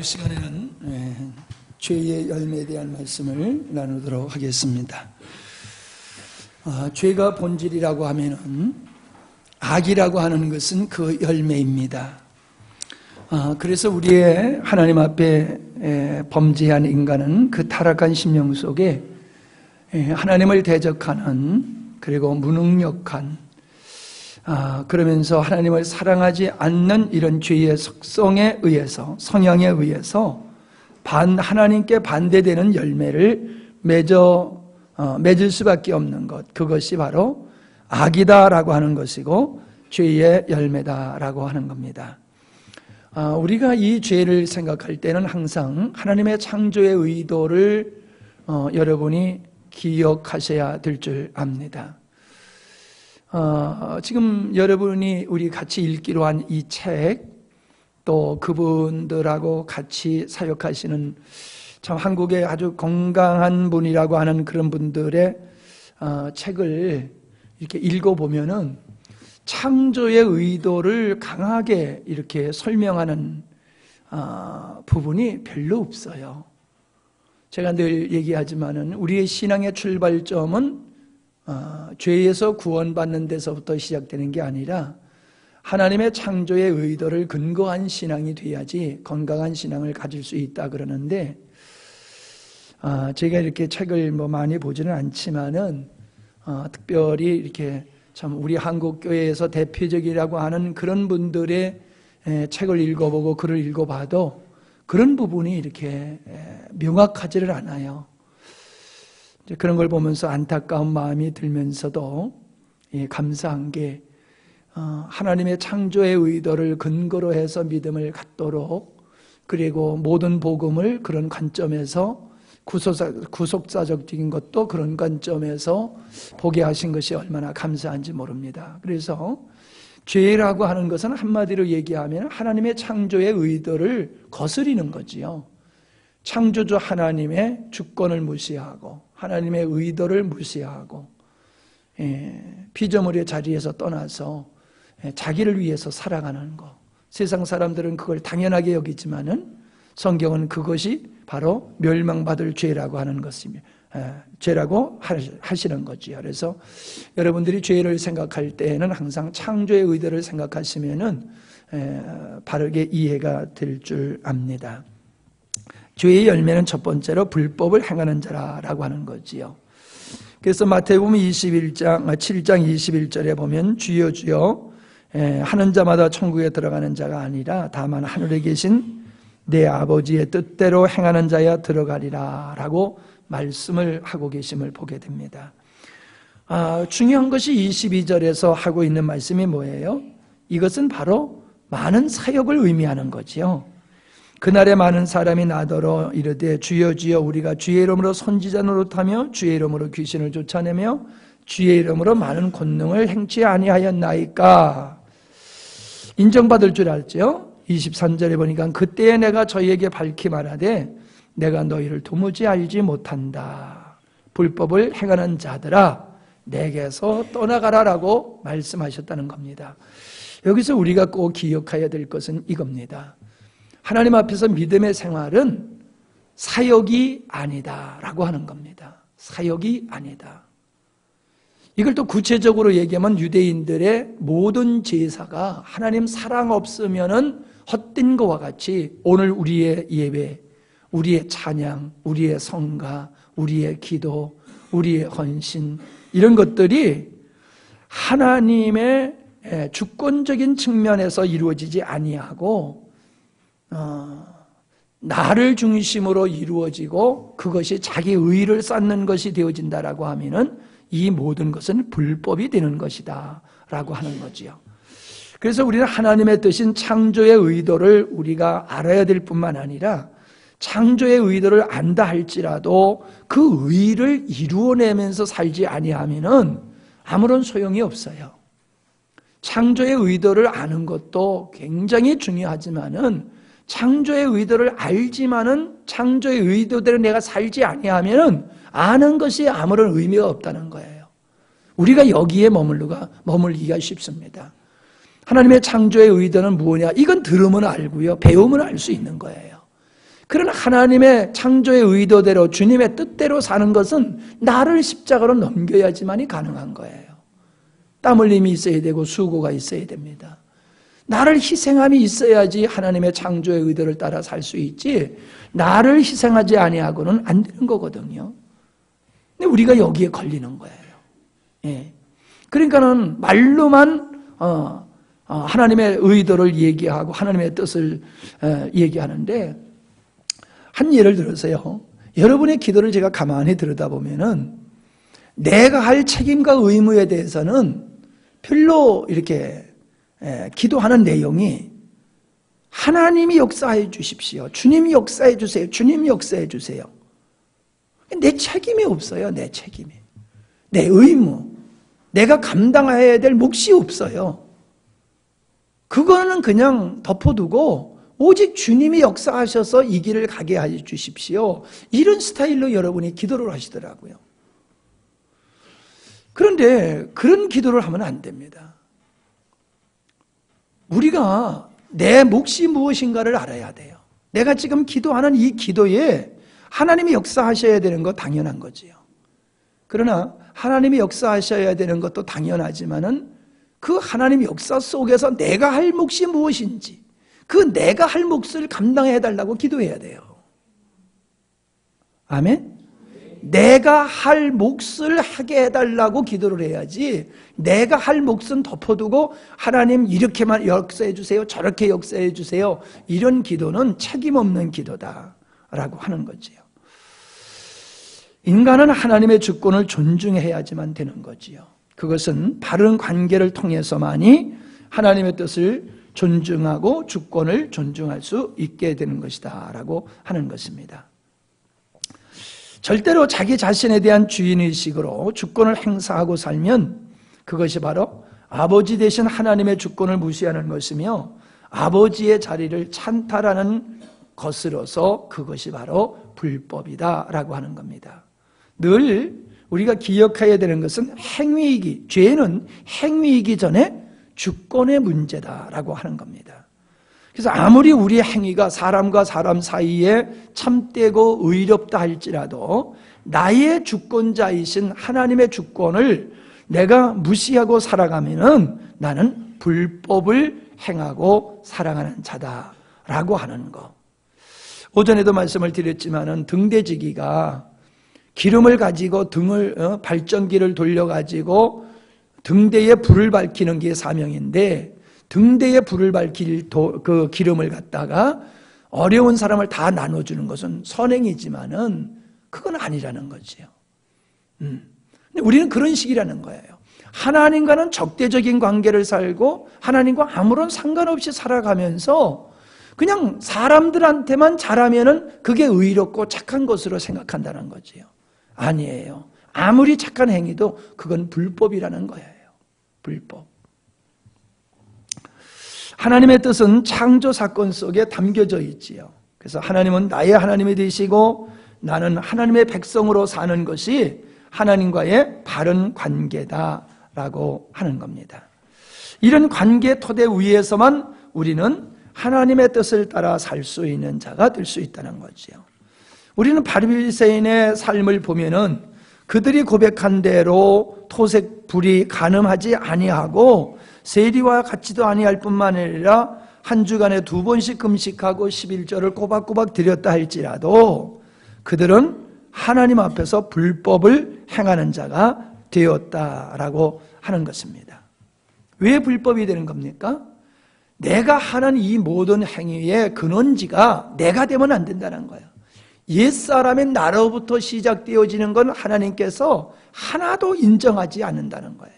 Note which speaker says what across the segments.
Speaker 1: 시간에는 죄의 열매에 대한 말씀을 나누도록 하겠습니다. 죄가 본질이라고 하면은 악이라고 하는 것은 그 열매입니다. 그래서 우리의 하나님 앞에 범죄한 인간은 그 타락한 심령 속에 하나님을 대적하는, 그리고 무능력한, 그러면서 하나님을 사랑하지 않는 이런 죄의 속성에 의해서, 성향에 의해서 하나님께 반대되는 열매를 맺을 수밖에 없는 것, 그것이 바로 악이다라고 하는 것이고 죄의 열매다라고 하는 겁니다. 우리가 이 죄를 생각할 때는 항상 하나님의 창조의 의도를 여러분이 기억하셔야 될 줄 압니다. 지금 여러분이 우리 같이 읽기로 한 이 책, 또 그분들하고 같이 사역하시는 참 한국의 아주 건강한 분이라고 하는 그런 분들의 책을 이렇게 읽어보면은 창조의 의도를 강하게 이렇게 설명하는 부분이 별로 없어요. 제가 늘 얘기하지만은 우리의 신앙의 출발점은 죄에서 구원받는 데서부터 시작되는 게 아니라 하나님의 창조의 의도를 근거한 신앙이 돼야지 건강한 신앙을 가질 수 있다 그러는데, 제가 이렇게 책을 많이 보지는 않지만은 특별히 이렇게 참 우리 한국 교회에서 대표적이라고 하는 그런 분들의 책을 읽어보고 글을 읽어봐도 그런 부분이 이렇게 명확하지를 않아요. 그런 걸 보면서 안타까운 마음이 들면서도 감사한 게, 하나님의 창조의 의도를 근거로 해서 믿음을 갖도록, 그리고 모든 복음을 그런 관점에서, 구속사적인 것도 그런 관점에서 보게 하신 것이 얼마나 감사한지 모릅니다. 그래서 죄라고 하는 것은 한마디로 얘기하면 하나님의 창조의 의도를 거스리는 거지요. 창조주 하나님의 주권을 무시하고 하나님의 의도를 무시하고 피조물의 자리에서 떠나서 자기를 위해서 살아가는 것. 세상 사람들은 그걸 당연하게 여기지만은 성경은 그것이 바로 멸망받을 죄라고 하는 것입니다. 죄라고 하시는 거지요. 그래서 여러분들이 죄를 생각할 때에는 항상 창조의 의도를 생각하시면은 바르게 이해가 될 줄 압니다. 죄의 열매는 첫 번째로 불법을 행하는 자라고 하는 거지요. 그래서 마태복음 7장 21절에 보면 주여 주여 하는 자마다 천국에 들어가는 자가 아니라 다만 하늘에 계신 내 아버지의 뜻대로 행하는 자야 들어가리라 라고 말씀을 하고 계심을 보게 됩니다. 중요한 것이 22절에서 하고 있는 말씀이 뭐예요? 이것은 바로 많은 사역을 의미하는 거지요. 그날에 많은 사람이 나더러 이르되 주여 주여 우리가 주의 이름으로 선지자 노릇하며 주의 이름으로 귀신을 쫓아내며 주의 이름으로 많은 권능을 행치 아니하였나이까. 인정받을 줄 알죠? 23절에 보니까 그때에 내가 저희에게 밝히 말하되 내가 너희를 도무지 알지 못한다. 불법을 행하는 자들아 내게서 떠나가라라고 말씀하셨다는 겁니다. 여기서 우리가 꼭 기억해야 될 것은 이겁니다. 하나님 앞에서 믿음의 생활은 사역이 아니다라고 하는 겁니다. 사역이 아니다. 이걸 또 구체적으로 얘기하면 유대인들의 모든 제사가 하나님 사랑 없으면은 헛된 것과 같이 오늘 우리의 예배, 우리의 찬양, 우리의 성가, 우리의 기도, 우리의 헌신, 이런 것들이 하나님의 주권적인 측면에서 이루어지지 아니하고 나를 중심으로 이루어지고 그것이 자기 의를 쌓는 것이 되어진다라고 하면은 이 모든 것은 불법이 되는 것이다 라고 하는 거지요. 그래서 우리는 하나님의 뜻인 창조의 의도를 우리가 알아야 될 뿐만 아니라 창조의 의도를 안다 할지라도 그 의를 이루어내면서 살지 아니하면은 아무런 소용이 없어요. 창조의 의도를 아는 것도 굉장히 중요하지만은 창조의 의도를 알지만은 창조의 의도대로 내가 살지 아니하면은 아는 것이 아무런 의미가 없다는 거예요. 우리가 여기에 머물기가 쉽습니다. 하나님의 창조의 의도는 무엇이냐? 이건 들으면 알고요. 배우면 알 수 있는 거예요. 그런 하나님의 창조의 의도대로 주님의 뜻대로 사는 것은 나를 십자가로 넘겨야지만이 가능한 거예요. 땀 흘림이 있어야 되고 수고가 있어야 됩니다. 나를 희생함이 있어야지 하나님의 창조의 의도를 따라 살 수 있지, 나를 희생하지 아니하고는 안 되는 거거든요. 근데 우리가 여기에 걸리는 거예요. 예. 그러니까는 말로만 하나님의 의도를 얘기하고 하나님의 뜻을 얘기하는데, 한 예를 들어서요, 여러분의 기도를 제가 가만히 들여다보면은 내가 할 책임과 의무에 대해서는 별로 이렇게 기도하는 내용이 하나님이 역사해 주십시오, 주님이 역사해 주세요, 주님이 역사해 주세요. 내 책임이 없어요. 내 책임이, 내 의무, 내가 감당해야 될 몫이 없어요. 그거는 그냥 덮어두고 오직 주님이 역사하셔서 이 길을 가게 해 주십시오, 이런 스타일로 여러분이 기도를 하시더라고요. 그런데 그런 기도를 하면 안 됩니다. 우리가 내 몫이 무엇인가를 알아야 돼요. 내가 지금 기도하는 이 기도에 하나님이 역사하셔야 되는 거 당연한 거지요. 그러나 하나님이 역사하셔야 되는 것도 당연하지만은 그 하나님의 역사 속에서 내가 할 몫이 무엇인지, 그 내가 할 몫을 감당해 달라고 기도해야 돼요. 아멘? 내가 할 몫을 하게 해달라고 기도를 해야지, 내가 할 몫은 덮어두고 하나님 이렇게만 역사해 주세요, 저렇게 역사해 주세요, 이런 기도는 책임 없는 기도다라고 하는 거지요. 인간은 하나님의 주권을 존중해야지만 되는 거지요. 그것은 바른 관계를 통해서만이 하나님의 뜻을 존중하고 주권을 존중할 수 있게 되는 것이다 라고 하는 것입니다. 절대로 자기 자신에 대한 주인의식으로 주권을 행사하고 살면 그것이 바로 아버지 되신 하나님의 주권을 무시하는 것이며 아버지의 자리를 찬탈하는 것으로서 그것이 바로 불법이다 라고 하는 겁니다. 늘 우리가 기억해야 되는 것은 행위이기, 죄는 행위이기 전에 주권의 문제다라고 하는 겁니다. 그래서 아무리 우리의 행위가 사람과 사람 사이에 참되고 의롭다 할지라도 나의 주권자이신 하나님의 주권을 내가 무시하고 살아가면은 나는 불법을 행하고 살아가는 자다라고 하는 거. 오전에도 말씀을 드렸지만은 등대지기가 기름을 가지고 발전기를 돌려가지고 등대에 불을 밝히는 게 사명인데, 등대에 불을 밝힐 그 기름을 갖다가 어려운 사람을 다 나눠주는 것은 선행이지만은 그건 아니라는 거지요. 근데 우리는 그런 식이라는 거예요. 하나님과는 적대적인 관계를 살고 하나님과 아무런 상관없이 살아가면서 그냥 사람들한테만 잘하면은 그게 의롭고 착한 것으로 생각한다는 거지요. 아니에요. 아무리 착한 행위도 그건 불법이라는 거예요. 불법. 하나님의 뜻은 창조 사건 속에 담겨져 있지요. 그래서 하나님은 나의 하나님이 되시고 나는 하나님의 백성으로 사는 것이 하나님과의 바른 관계다라고 하는 겁니다. 이런 관계 토대 위에서만 우리는 하나님의 뜻을 따라 살 수 있는 자가 될 수 있다는 거지요. 우리는 바리새인의 삶을 보면은 그들이 고백한 대로 토색 불이 간음하지 아니하고 세리와 같지도 아니할 뿐만 아니라 한 주간에 2번씩 금식하고 11절을 꼬박꼬박 드렸다 할지라도 그들은 하나님 앞에서 불법을 행하는 자가 되었다라고 하는 것입니다. 왜 불법이 되는 겁니까? 내가 하는 이 모든 행위의 근원지가 내가 되면 안 된다는 거예요. 옛사람의 나로부터 시작되어지는 건 하나님께서 하나도 인정하지 않는다는 거예요.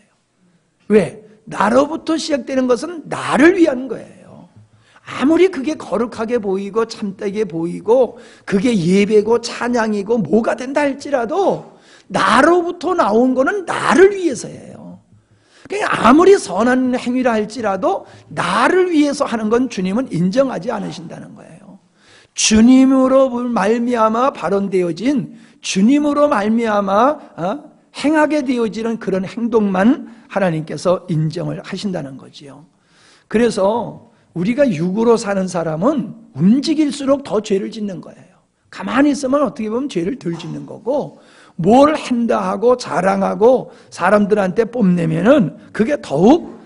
Speaker 1: 왜? 나로부터 시작되는 것은 나를 위한 거예요. 아무리 그게 거룩하게 보이고 참되게 보이고 그게 예배고 찬양이고 뭐가 된다 할지라도 나로부터 나온 거는 나를 위해서예요. 그러니까 아무리 선한 행위라 할지라도 나를 위해서 하는 건 주님은 인정하지 않으신다는 거예요. 주님으로 말미암아 발언되어진, 주님으로 말미암아 행하게 되어지는 그런 행동만 하나님께서 인정을 하신다는 거지요. 그래서 우리가 육으로 사는 사람은 움직일수록 더 죄를 짓는 거예요. 가만히 있으면 어떻게 보면 죄를 덜 짓는 거고, 뭘 한다 하고 자랑하고 사람들한테 뽐내면은 그게 더욱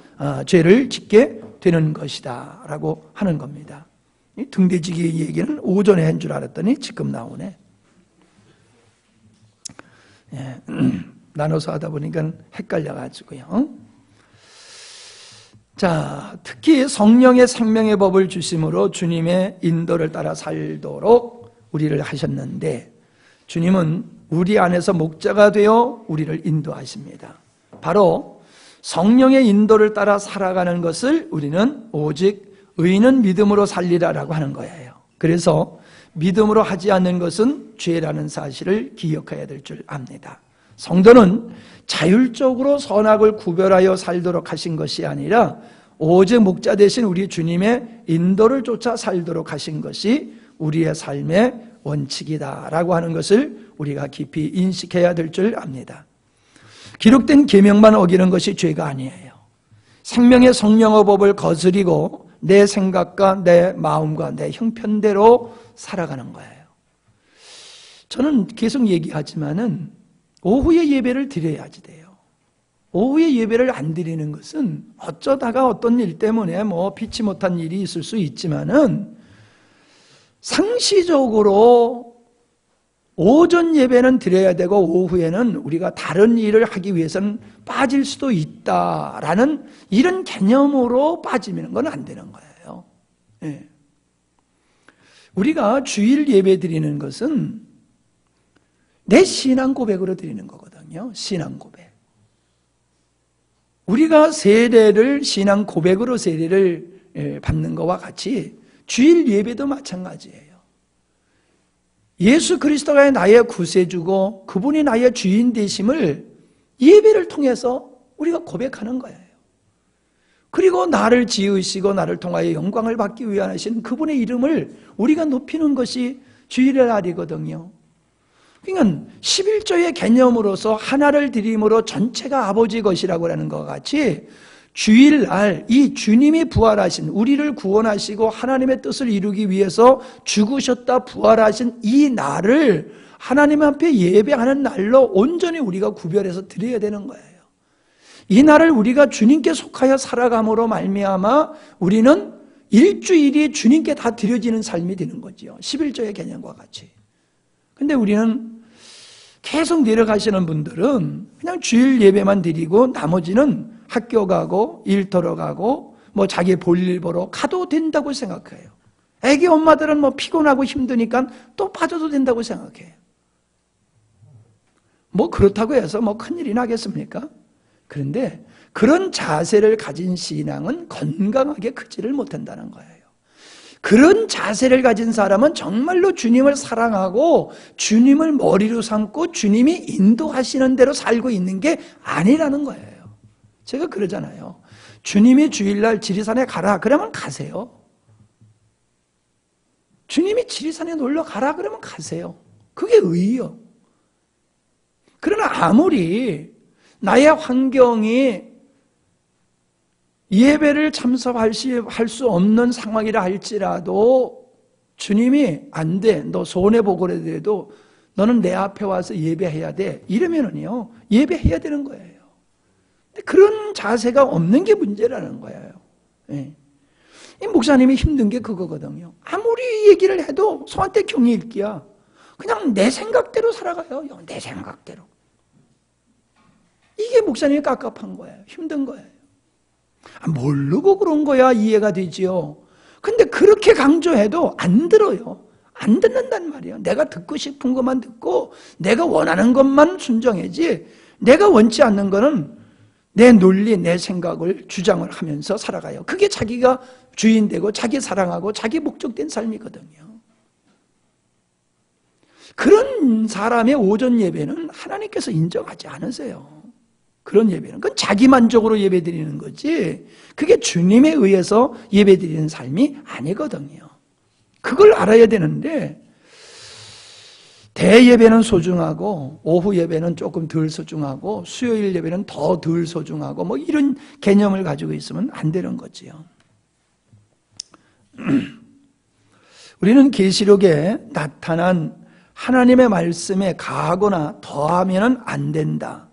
Speaker 1: 죄를 짓게 되는 것이다 라고 하는 겁니다. 이 등대지기 얘기는 오전에 한 줄 알았더니 지금 나오네. 예, 나눠서 하다 보니까 헷갈려가지고요. 자, 특히 성령의 생명의 법을 주심으로 주님의 인도를 따라 살도록 우리를 하셨는데, 주님은 우리 안에서 목자가 되어 우리를 인도하십니다. 바로 성령의 인도를 따라 살아가는 것을 우리는 오직 의인은 믿음으로 살리라라고 하는 거예요. 그래서 믿음으로 하지 않는 것은 죄라는 사실을 기억해야 될 줄 압니다. 성도는 자율적으로 선악을 구별하여 살도록 하신 것이 아니라 오직 목자 되신 우리 주님의 인도를 쫓아 살도록 하신 것이 우리의 삶의 원칙이다라고 하는 것을 우리가 깊이 인식해야 될 줄 압니다. 기록된 계명만 어기는 것이 죄가 아니에요. 생명의 성령의 법을 거스리고 내 생각과 내 마음과 내 형편대로 살아가는 거예요. 저는 계속 얘기하지만은 오후에 예배를 드려야지 돼요. 오후에 예배를 안 드리는 것은 어쩌다가 어떤 일 때문에 피치 못한 일이 있을 수 있지만은 상시적으로 오전 예배는 드려야 되고 오후에는 우리가 다른 일을 하기 위해서는 빠질 수도 있다라는 이런 개념으로 빠지는 건 안 되는 거예요. 예. 우리가 주일 예배 드리는 것은 내 신앙 고백으로 드리는 거거든요. 신앙 고백. 우리가 세례를 신앙 고백으로 세례를 받는 것과 같이 주일 예배도 마찬가지예요. 예수 그리스도가 나의 구세주고 그분이 나의 주인 되심을 예배를 통해서 우리가 고백하는 거예요. 그리고 나를 지으시고 나를 통하여 영광을 받기 위하신 그분의 이름을 우리가 높이는 것이 주일의 날이거든요. 그러니까 11조의 개념으로서 하나를 드림으로 전체가 아버지 것이라고 하는 것 같이 주일날 이 주님이 부활하신 우리를 구원하시고 하나님의 뜻을 이루기 위해서 죽으셨다 부활하신 이 날을 하나님 앞에 예배하는 날로 온전히 우리가 구별해서 드려야 되는 거예요. 이 날을 우리가 주님께 속하여 살아감으로 말미암아 우리는 일주일이 주님께 다 드려지는 삶이 되는 거죠. 11조의 개념과 같이. 근데 우리는 계속 내려가시는 분들은 그냥 주일 예배만 드리고 나머지는 학교 가고 일터로 가고 자기 볼일 보러 가도 된다고 생각해요. 애기 엄마들은 피곤하고 힘드니까 또 빠져도 된다고 생각해요. 그렇다고 해서 큰일이 나겠습니까? 그런데 그런 자세를 가진 신앙은 건강하게 크지를 못한다는 거예요. 그런 자세를 가진 사람은 정말로 주님을 사랑하고 주님을 머리로 삼고 주님이 인도하시는 대로 살고 있는 게 아니라는 거예요. 제가 그러잖아요. 주님이 주일날 지리산에 가라 그러면 가세요. 주님이 지리산에 놀러 가라 그러면 가세요. 그게 의의요. 그러나 아무리 나의 환경이 예배를 참석할 수 없는 상황이라 할지라도 주님이 안 돼, 너 손해보고라도 너는 내 앞에 와서 예배해야 돼 이러면은요 예배해야 되는 거예요. 근데 그런 자세가 없는 게 문제라는 거예요. 예. 이 목사님이 힘든 게 그거거든요. 아무리 얘기를 해도 소한테 경이 읽기야. 그냥 내 생각대로 살아가요. 내 생각대로. 이게 목사님이 깝깝한 거예요. 힘든 거예요. 모르고 그런 거야 이해가 되지요. 근데 그렇게 강조해도 안 들어요. 안 듣는단 말이에요. 내가 듣고 싶은 것만 듣고 내가 원하는 것만 순종하지 내가 원치 않는 거는 내 논리, 내 생각을 주장을 하면서 살아가요. 그게 자기가 주인 되고 자기 사랑하고 자기 목적된 삶이거든요. 그런 사람의 오전 예배는 하나님께서 인정하지 않으세요. 그런 예배는 그건 자기 만족으로 예배드리는 거지 그게 주님에 의해서 예배드리는 삶이 아니거든요. 그걸 알아야 되는데 대예배는 소중하고 오후 예배는 조금 덜 소중하고 수요일 예배는 더 덜 소중하고 이런 개념을 가지고 있으면 안 되는 거지요. 우리는 계시록에 나타난 하나님의 말씀에 가하거나 더하면 안 된다,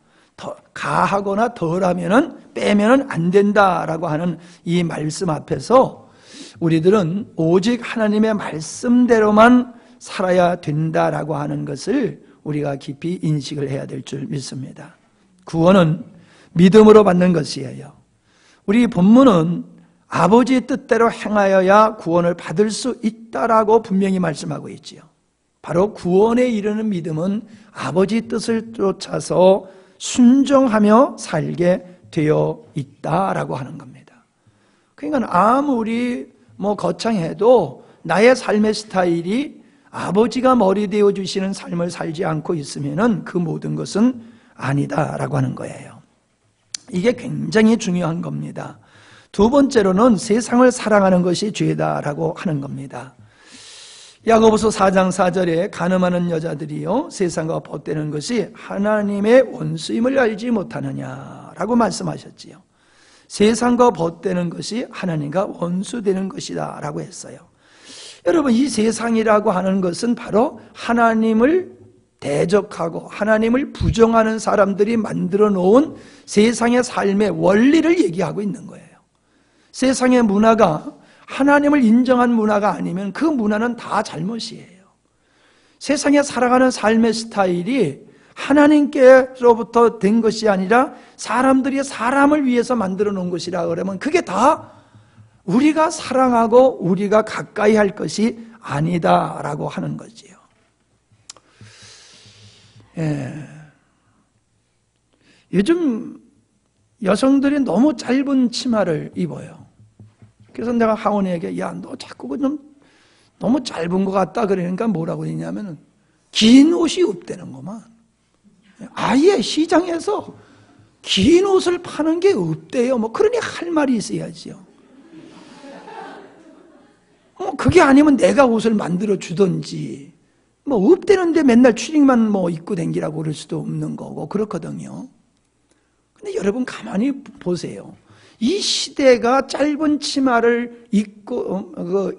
Speaker 1: 가하거나 덜하면 빼면 안 된다라고 하는 이 말씀 앞에서 우리들은 오직 하나님의 말씀대로만 살아야 된다라고 하는 것을 우리가 깊이 인식을 해야 될 줄 믿습니다. 구원은 믿음으로 받는 것이에요. 우리 본문은 아버지의 뜻대로 행하여야 구원을 받을 수 있다라고 분명히 말씀하고 있지요. 바로 구원에 이르는 믿음은 아버지 뜻을 쫓아서 순종하며 살게 되어 있다라고 하는 겁니다. 그러니까 아무리 거창해도 나의 삶의 스타일이 아버지가 머리 되어 주시는 삶을 살지 않고 있으면은 그 모든 것은 아니다라고 하는 거예요. 이게 굉장히 중요한 겁니다. 두 번째로는 세상을 사랑하는 것이 죄다라고 하는 겁니다. 야고보서 4장 4절에 가늠하는 여자들이요 세상과 벗대는 것이 하나님의 원수임을 알지 못하느냐라고 말씀하셨지요. 세상과 벗대는 것이 하나님과 원수되는 것이다 라고 했어요. 여러분, 이 세상이라고 하는 것은 바로 하나님을 대적하고 하나님을 부정하는 사람들이 만들어 놓은 세상의 삶의 원리를 얘기하고 있는 거예요. 세상의 문화가 하나님을 인정한 문화가 아니면 그 문화는 다 잘못이에요. 세상에 살아가는 삶의 스타일이 하나님께로부터 된 것이 아니라 사람들이 사람을 위해서 만들어 놓은 것이라 그러면 그게 다 우리가 사랑하고 우리가 가까이 할 것이 아니다라고 하는 거지요. 요즘 여성들이 너무 짧은 치마를 입어요. 그래서 내가 하원이에게 야, 너 자꾸 좀 너무 짧은 것 같다 그러니까 뭐라고 했냐면 긴 옷이 없대는구만. 아예 시장에서 긴 옷을 파는 게 없대요. 그러니 할 말이 있어야지요. 그게 아니면 내가 옷을 만들어 주든지 없대는데 맨날 추리닝만 입고 다니라고 그럴 수도 없는 거고 그렇거든요. 근데 여러분 가만히 보세요. 이 시대가 짧은 치마를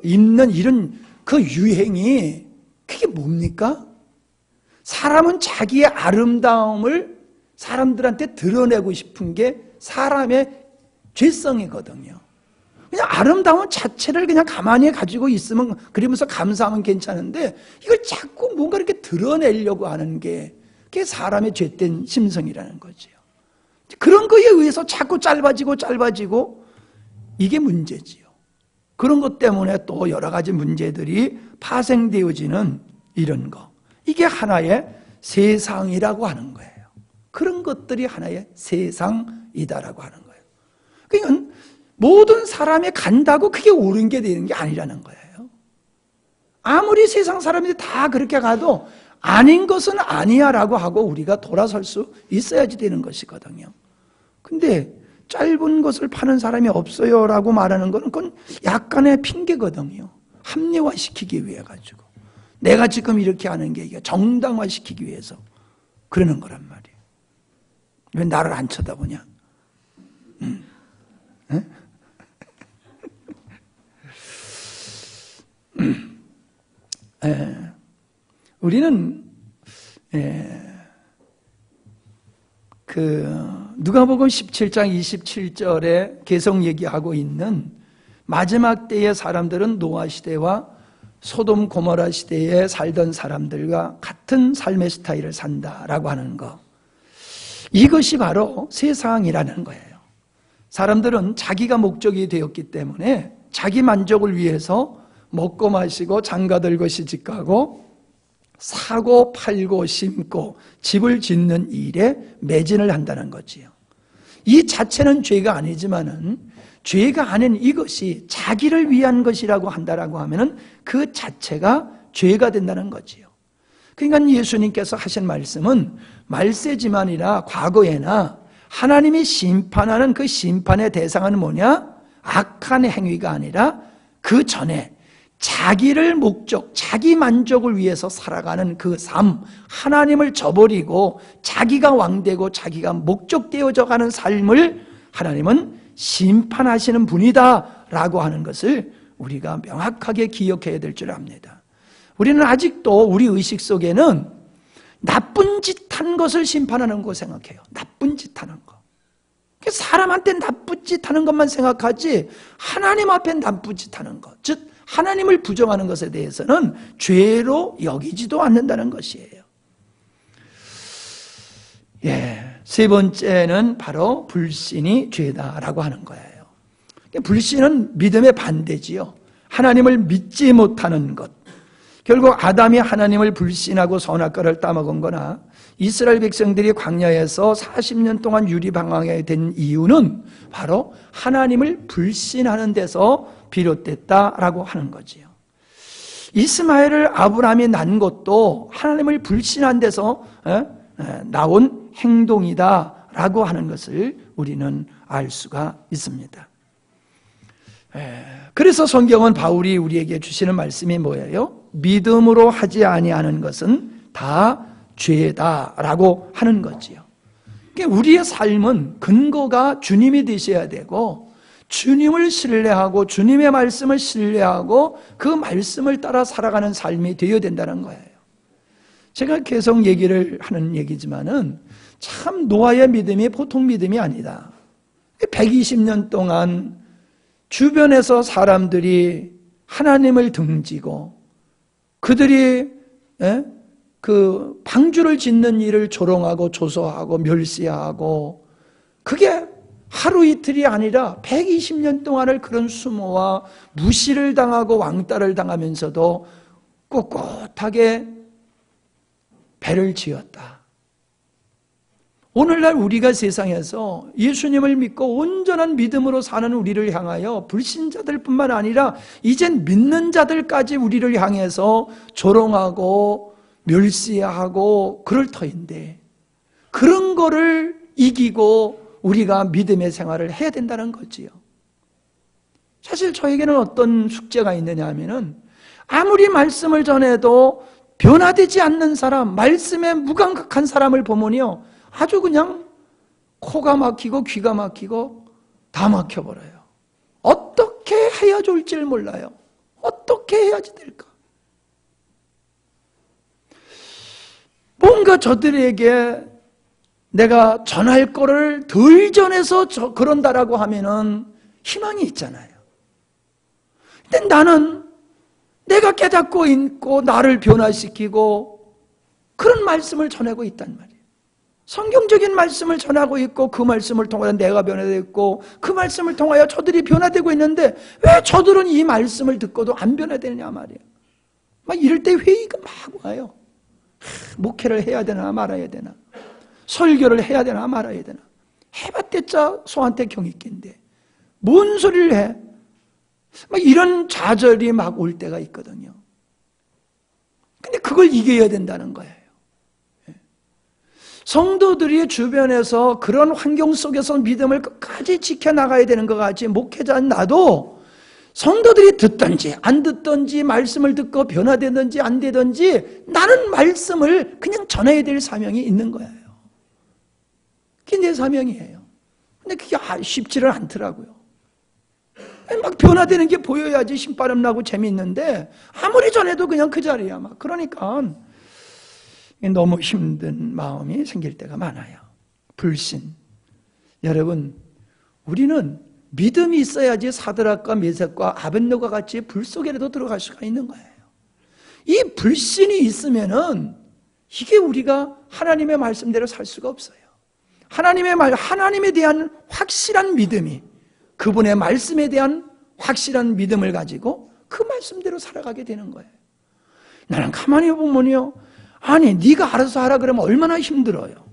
Speaker 1: 입는 이런 그 유행이 그게 뭡니까? 사람은 자기의 아름다움을 사람들한테 드러내고 싶은 게 사람의 죄성이거든요. 그냥 아름다운 자체를 그냥 가만히 가지고 있으면 그러면서 감사하면 괜찮은데 이걸 자꾸 뭔가 이렇게 드러내려고 하는 게 그게 사람의 죄된 심성이라는 거죠. 그런 거에 의해서 자꾸 짧아지고 이게 문제지요. 그런 것 때문에 또 여러 가지 문제들이 파생되어지는 이런 거. 이게 하나의 세상이라고 하는 거예요. 그런 것들이 하나의 세상이다라고 하는 거예요. 그러니까 모든 사람이 간다고 그게 옳은 게 되는 게 아니라는 거예요. 아무리 세상 사람들이 다 그렇게 가도 아닌 것은 아니야 라고 하고 우리가 돌아설 수 있어야지 되는 것이거든요. 근데 짧은 것을 파는 사람이 없어요 라고 말하는 것은 그건 약간의 핑계거든요. 합리화시키기 위해 가지고 내가 지금 이렇게 하는 게 이게 정당화시키기 위해서 그러는 거란 말이에요. 왜 나를 안 쳐다보냐? 우리는 누가복음 17장 27절에 계속 얘기하고 있는 마지막 때의 사람들은 노아 시대와 소돔 고모라 시대에 살던 사람들과 같은 삶의 스타일을 산다라고 하는 거, 이것이 바로 세상이라는 거예요. 사람들은 자기가 목적이 되었기 때문에 자기 만족을 위해서 먹고 마시고 장가들고 시집가고 사고 팔고 심고 집을 짓는 일에 매진을 한다는 거지요. 이 자체는 죄가 아니지만은 죄가 아닌 이것이 자기를 위한 것이라고 한다라고 하면은 그 자체가 죄가 된다는 거지요. 그러니까 예수님께서 하신 말씀은 말세지만이나 과거에나 하나님이 심판하는 그 심판의 대상은 뭐냐? 악한 행위가 아니라 그 전에 자기를 목적, 자기 만족을 위해서 살아가는 그 삶, 하나님을 저버리고 자기가 왕되고 자기가 목적되어져 가는 삶을 하나님은 심판하시는 분이다 라고 하는 것을 우리가 명확하게 기억해야 될 줄 압니다. 우리는 아직도 우리 의식 속에는 나쁜 짓 한 것을 심판하는 거 생각해요. 나쁜 짓 하는 거. 사람한테 나쁜 짓 하는 것만 생각하지 하나님 앞에 나쁜 짓 하는 것, 즉 하나님을 부정하는 것에 대해서는 죄로 여기지도 않는다는 것이에요. 세 번째는 바로 불신이 죄다라고 하는 거예요. 불신은 믿음의 반대지요. 하나님을 믿지 못하는 것. 결국 아담이 하나님을 불신하고 선악과를 따먹은 거나 이스라엘 백성들이 광야에서 40년 동안 유리방황하게 된 이유는 바로 하나님을 불신하는 데서 비롯됐다라고 하는 거지요. 이스마엘을 아브라함이 낳은 것도 하나님을 불신한 데서 나온 행동이다라고 하는 것을 우리는 알 수가 있습니다. 그래서 성경은 바울이 우리에게 주시는 말씀이 뭐예요? 믿음으로 하지 아니하는 것은 다 죄다라고 하는 거지요. 우리의 삶은 근거가 주님이 되셔야 되고 주님을 신뢰하고 주님의 말씀을 신뢰하고 그 말씀을 따라 살아가는 삶이 되어야 된다는 거예요. 제가 계속 얘기를 하는 얘기지만은 참 노아의 믿음이 보통 믿음이 아니다. 120년 동안 주변에서 사람들이 하나님을 등지고 그들이 그 방주를 짓는 일을 조롱하고 조소하고 멸시하고 그게 하루 이틀이 아니라 120년 동안을 그런 수모와 무시를 당하고 왕따를 당하면서도 꼿꼿하게 배를 지었다. 오늘날 우리가 세상에서 예수님을 믿고 온전한 믿음으로 사는 우리를 향하여 불신자들뿐만 아니라 이젠 믿는 자들까지 우리를 향해서 조롱하고 멸시하고 그럴 터인데 그런 거를 이기고 우리가 믿음의 생활을 해야 된다는 거지요. 사실 저에게는 어떤 숙제가 있느냐 하면은 아무리 말씀을 전해도 변화되지 않는 사람, 말씀에 무감각한 사람을 보면요 아주 그냥 코가 막히고 귀가 막히고 다 막혀버려요. 어떻게 해야 좋을지를 몰라요. 어떻게 해야지 될까? 뭔가 저들에게 내가 전할 거를 덜 전해서 그런다라고 하면은 희망이 있잖아요. 근데 나는 내가 깨닫고 있고 나를 변화시키고 그런 말씀을 전하고 있단 말이에요. 성경적인 말씀을 전하고 있고 그 말씀을 통하여 내가 변화되고 그 말씀을 통하여 저들이 변화되고 있는데 왜 저들은 이 말씀을 듣고도 안 변화되느냐 말이에요. 막 이럴 때 회의가 막 와요. 목회를 해야 되나 말아야 되나, 설교를 해야 되나 말아야 되나, 해봤댔자 소한테 경익기인데 뭔 소리를 해? 막 이런 좌절이 막 올 때가 있거든요. 근데 그걸 이겨야 된다는 거예요. 성도들이 주변에서 그런 환경 속에서 믿음을 끝까지 지켜나가야 되는 것 같이 목회자는 나도 성도들이 듣든지 안 듣든지 말씀을 듣고 변화되든지 안 되든지 나는 말씀을 그냥 전해야 될 사명이 있는 거예요. 그게 내 사명이에요. 근데 그게 쉽지를 않더라고요. 막 변화되는 게 보여야지 신바람 나고 재미있는데 아무리 전해도 그냥 그 자리야. 막 그러니까 너무 힘든 마음이 생길 때가 많아요. 불신. 여러분, 우리는 믿음이 있어야지 사드락과 메삭과 아벳노가 같이 불 속에라도 들어갈 수가 있는 거예요. 이 불신이 있으면은 이게 우리가 하나님의 말씀대로 살 수가 없어요. 하나님에 대한 확실한 믿음이, 그분의 말씀에 대한 확실한 믿음을 가지고 그 말씀대로 살아가게 되는 거예요. 나는 가만히 보면요, 아니 네가 알아서 하라 그러면 얼마나 힘들어요.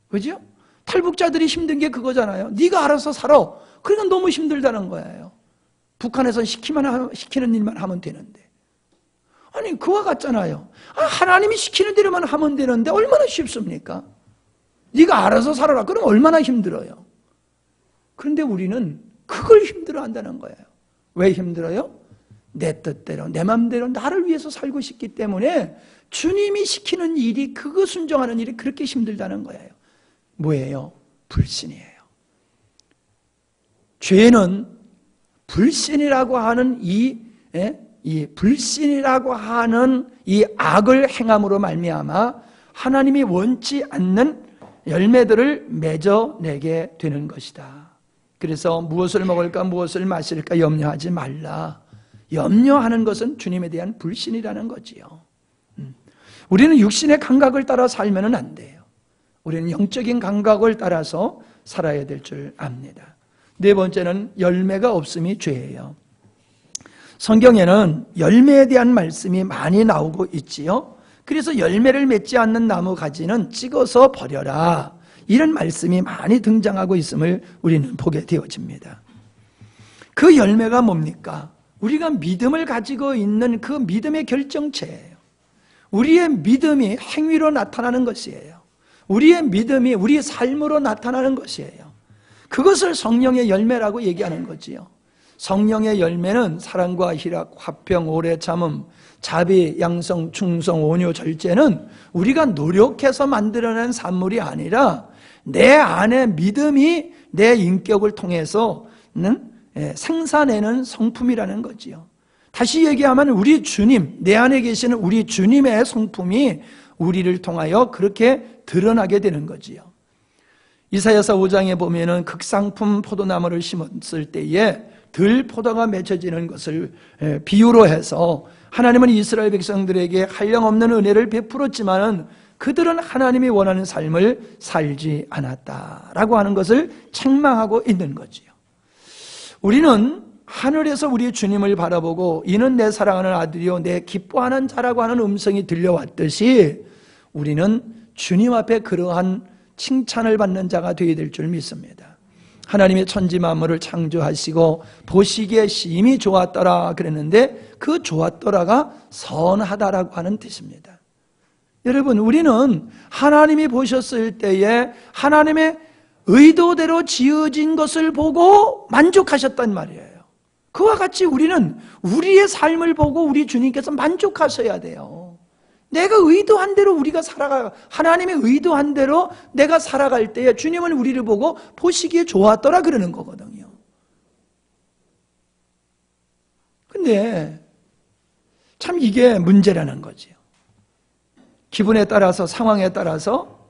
Speaker 1: 그죠? 탈북자들이 힘든 게 그거잖아요. 네가 알아서 살아. 그러니까 너무 힘들다는 거예요. 북한에서 시키는 일만 하면 되는데. 아니 그와 같잖아요. 하나님이 시키는 대로만 하면 되는데 얼마나 쉽습니까? 네가 알아서 살아라. 그럼 얼마나 힘들어요. 그런데 우리는 그걸 힘들어한다는 거예요. 왜 힘들어요? 내 뜻대로 내 마음대로 나를 위해서 살고 싶기 때문에 주님이 시키는 일이, 그거 순종하는 일이 그렇게 힘들다는 거예요. 뭐예요? 불신이에요. 죄는 불신이라고 하는 이 이 불신이라고 하는 이 악을 행함으로 말미암아 하나님이 원치 않는 열매들을 맺어내게 되는 것이다. 그래서 무엇을 먹을까 무엇을 마실까 염려하지 말라. 염려하는 것은 주님에 대한 불신이라는 거지요. 우리는 육신의 감각을 따라 살면 안 돼요. 우리는 영적인 감각을 따라서 살아야 될 줄 압니다. 네 번째는 열매가 없음이 죄예요. 성경에는 열매에 대한 말씀이 많이 나오고 있지요. 그래서 열매를 맺지 않는 나무 가지는 찍어서 버려라, 이런 말씀이 많이 등장하고 있음을 우리는 보게 되어집니다. 그 열매가 뭡니까? 우리가 믿음을 가지고 있는 그 믿음의 결정체예요. 우리의 믿음이 행위로 나타나는 것이에요. 우리의 믿음이 우리의 삶으로 나타나는 것이에요. 그것을 성령의 열매라고 얘기하는 거지요. 성령의 열매는 사랑과 희락, 화평, 오래 참음, 자비, 양성, 충성, 온유, 절제는 우리가 노력해서 만들어낸 산물이 아니라 내 안에 믿음이 내 인격을 통해서는 생산해내는 성품이라는 거지요. 다시 얘기하면 우리 주님, 내 안에 계시는 우리 주님의 성품이 우리를 통하여 그렇게 드러나게 되는 거지요. 이사야서 5장에 보면은 극상품 포도나무를 심었을 때에 들포도가 맺혀지는 것을 비유로 해서 하나님은 이스라엘 백성들에게 한량없는 은혜를 베풀었지만은 그들은 하나님이 원하는 삶을 살지 않았다라고 하는 것을 책망하고 있는 거지요. 우리는 하늘에서 우리 주님을 바라보고 이는 내 사랑하는 아들이요 내 기뻐하는 자라고 하는 음성이 들려왔듯이 우리는 주님 앞에 그러한 칭찬을 받는 자가 되어야 될 줄 믿습니다. 하나님의 천지 만물을 창조하시고 보시기에 심히 좋았더라 그랬는데 그 좋았더라가 선하다라고 하는 뜻입니다. 여러분, 우리는 하나님이 보셨을 때에 하나님의 의도대로 지어진 것을 보고 만족하셨단 말이에요. 그와 같이 우리는 우리의 삶을 보고 우리 주님께서 만족하셔야 돼요. 내가 의도한 대로 우리가 살아가, 하나님의 의도한 대로 내가 살아갈 때에 주님은 우리를 보고 보시기에 좋았더라 그러는 거거든요. 근데 참 이게 문제라는 거지요. 기분에 따라서, 상황에 따라서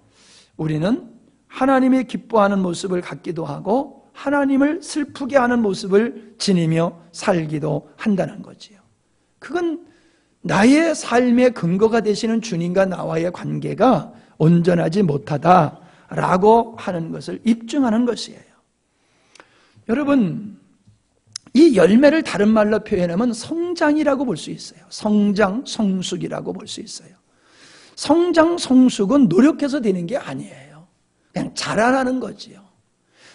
Speaker 1: 우리는 하나님이 기뻐하는 모습을 갖기도 하고 하나님을 슬프게 하는 모습을 지니며 살기도 한다는 거지요. 그건 나의 삶의 근거가 되시는 주님과 나와의 관계가 온전하지 못하다라고 하는 것을 입증하는 것이에요. 여러분, 이 열매를 다른 말로 표현하면 성장이라고 볼 수 있어요. 성장, 성숙이라고 볼 수 있어요. 성장, 성숙은 노력해서 되는 게 아니에요. 그냥 자라나는 거지요.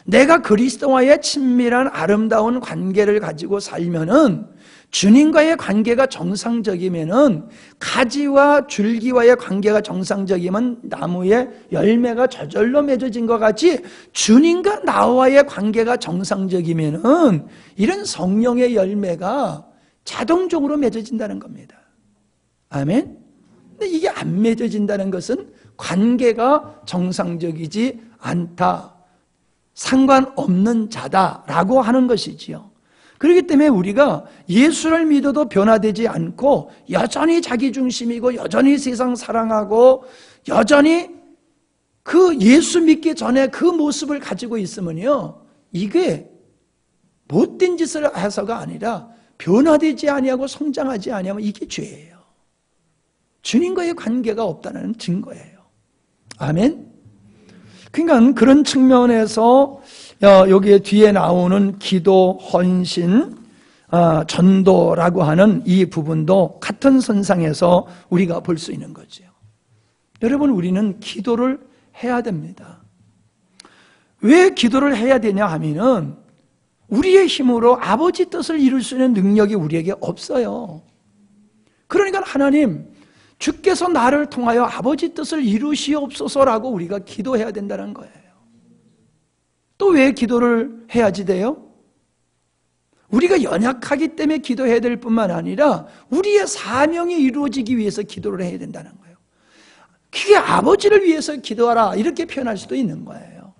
Speaker 1: 내가 그리스도와의 친밀한 아름다운 관계를 가지고 살면은, 주님과의 관계가 정상적이면은, 가지와 줄기와의 관계가 정상적이면 나무에 열매가 저절로 맺어진 것 같이 주님과 나와의 관계가 정상적이면은 이런 성령의 열매가 자동적으로 맺어진다는 겁니다. 아멘? 근데 이게 안 맺어진다는 것은 관계가 정상적이지 않다, 상관없는 자다라고 하는 것이지요. 그렇기 때문에 우리가 예수를 믿어도 변화되지 않고 여전히 자기중심이고 여전히 세상 사랑하고 여전히 그 예수 믿기 전에 그 모습을 가지고 있으면요, 이게 못된 짓을 해서가 아니라 변화되지 아니하고 성장하지 아니하면 이게 죄예요. 주님과의 관계가 없다는 증거예요. 아멘. 그러니까 그런 측면에서 여기에 뒤에 나오는 기도, 헌신, 전도라고 하는 이 부분도 같은 선상에서 우리가 볼 수 있는 거죠. 여러분, 우리는 기도를 해야 됩니다. 왜 기도를 해야 되냐 하면은 우리의 힘으로 아버지 뜻을 이룰 수 있는 능력이 우리에게 없어요. 그러니까 하나님, 주께서 나를 통하여 아버지 뜻을 이루시옵소서라고 우리가 기도해야 된다는 거예요. 또 왜 기도를 해야지 돼요? 우리가 연약하기 때문에 기도해야 될 뿐만 아니라 우리의 사명이 이루어지기 위해서 기도를 해야 된다는 거예요. 그게 아버지를 위해서 기도하라 이렇게 표현할 수도 있는 거예요.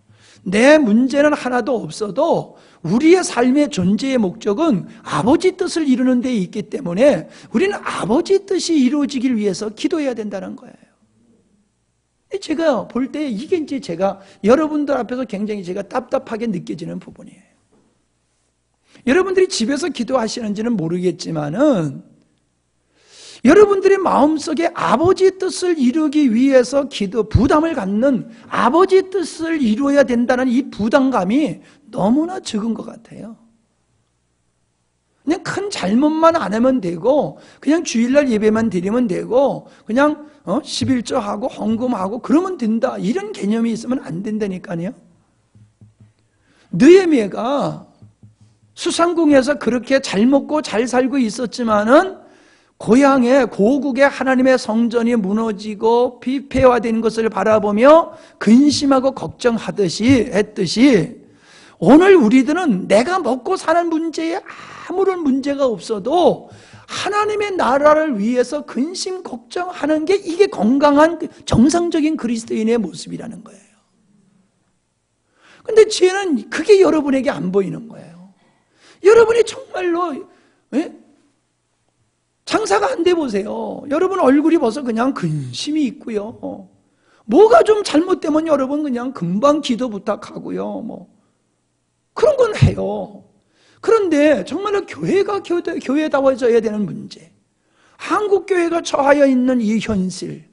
Speaker 1: 내 문제는 하나도 없어도 우리의 삶의 존재의 목적은 아버지 뜻을 이루는 데 있기 때문에 우리는 아버지 뜻이 이루어지길 위해서 기도해야 된다는 거예요. 제가 볼 때 이게 이제 제가 여러분들 앞에서 굉장히 제가 답답하게 느껴지는 부분이에요. 여러분들이 집에서 기도하시는지는 모르겠지만은 여러분들의 마음속에 아버지 뜻을 이루기 위해서 부담을 갖는 아버지 뜻을 이루어야 된다는 이 부담감이 너무나 적은 것 같아요. 그냥 큰 잘못만 안 하면 되고 그냥 주일날 예배만 드리면 되고 그냥 11조하고 헌금하고 그러면 된다, 이런 개념이 있으면 안 된다니까요. 느헤미야가 수상궁에서 그렇게 잘 먹고 잘 살고 있었지만은 고향의 고국의 하나님의 성전이 무너지고 비폐화된 것을 바라보며 근심하고 걱정하듯이 오늘 우리들은 내가 먹고 사는 문제에 아무런 문제가 없어도 하나님의 나라를 위해서 근심 걱정하는 게 이게 건강한 정상적인 그리스도인의 모습이라는 거예요. 근데 죄는 그게 여러분에게 안 보이는 거예요. 여러분이 정말로 장사가 안 돼 보세요. 여러분 얼굴이 벌써 그냥 근심이 있고요. 뭐가 좀 잘못되면 여러분 그냥 금방 기도 부탁하고요. 그런 건 해요. 그런데 정말로 교회가 교회다워져야 되는 문제, 한국 교회가 처하여 있는 이 현실,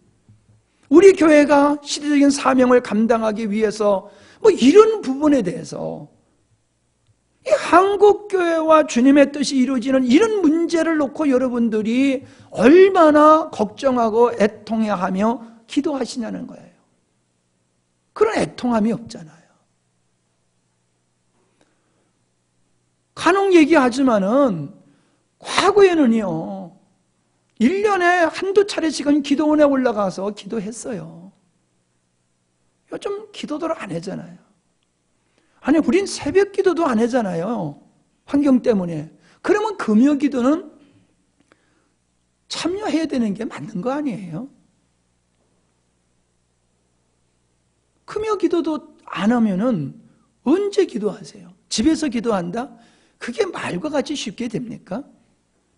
Speaker 1: 우리 교회가 시대적인 사명을 감당하기 위해서 이런 부분에 대해서 이 한국 교회와 주님의 뜻이 이루어지는 이런 문제를 놓고 여러분들이 얼마나 걱정하고 애통해하며 기도하시냐는 거예요. 그런 애통함이 없잖아요. 간혹 얘기하지만은 과거에는요 1년에 한두 차례씩은 기도원에 올라가서 기도했어요. 요즘 기도를 안 하잖아요. 아니 우린 새벽 기도도 안 하잖아요. 환경 때문에. 그러면 금요 기도는 참여해야 되는 게 맞는 거 아니에요? 금요 기도도 안 하면은 언제 기도하세요? 집에서 기도한다? 그게 말과 같이 쉽게 됩니까?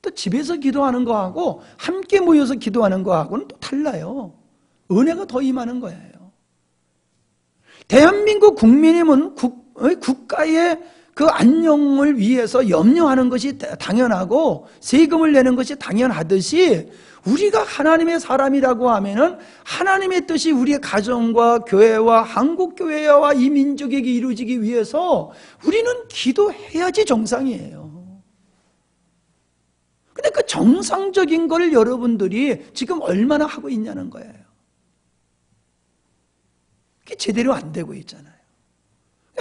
Speaker 1: 또 집에서 기도하는 거하고 함께 모여서 기도하는 거하고는 또 달라요. 은혜가 더 임하는 거예요. 대한민국 국민이면 국가의 그 안녕을 위해서 염려하는 것이 당연하고 세금을 내는 것이 당연하듯이 우리가 하나님의 사람이라고 하면은 하나님의 뜻이 우리의 가정과 교회와 한국교회와 이 민족에게 이루어지기 위해서 우리는 기도해야지 정상이에요. 근데 그 정상적인 걸 여러분들이 지금 얼마나 하고 있냐는 거예요. 그게 제대로 안 되고 있잖아요.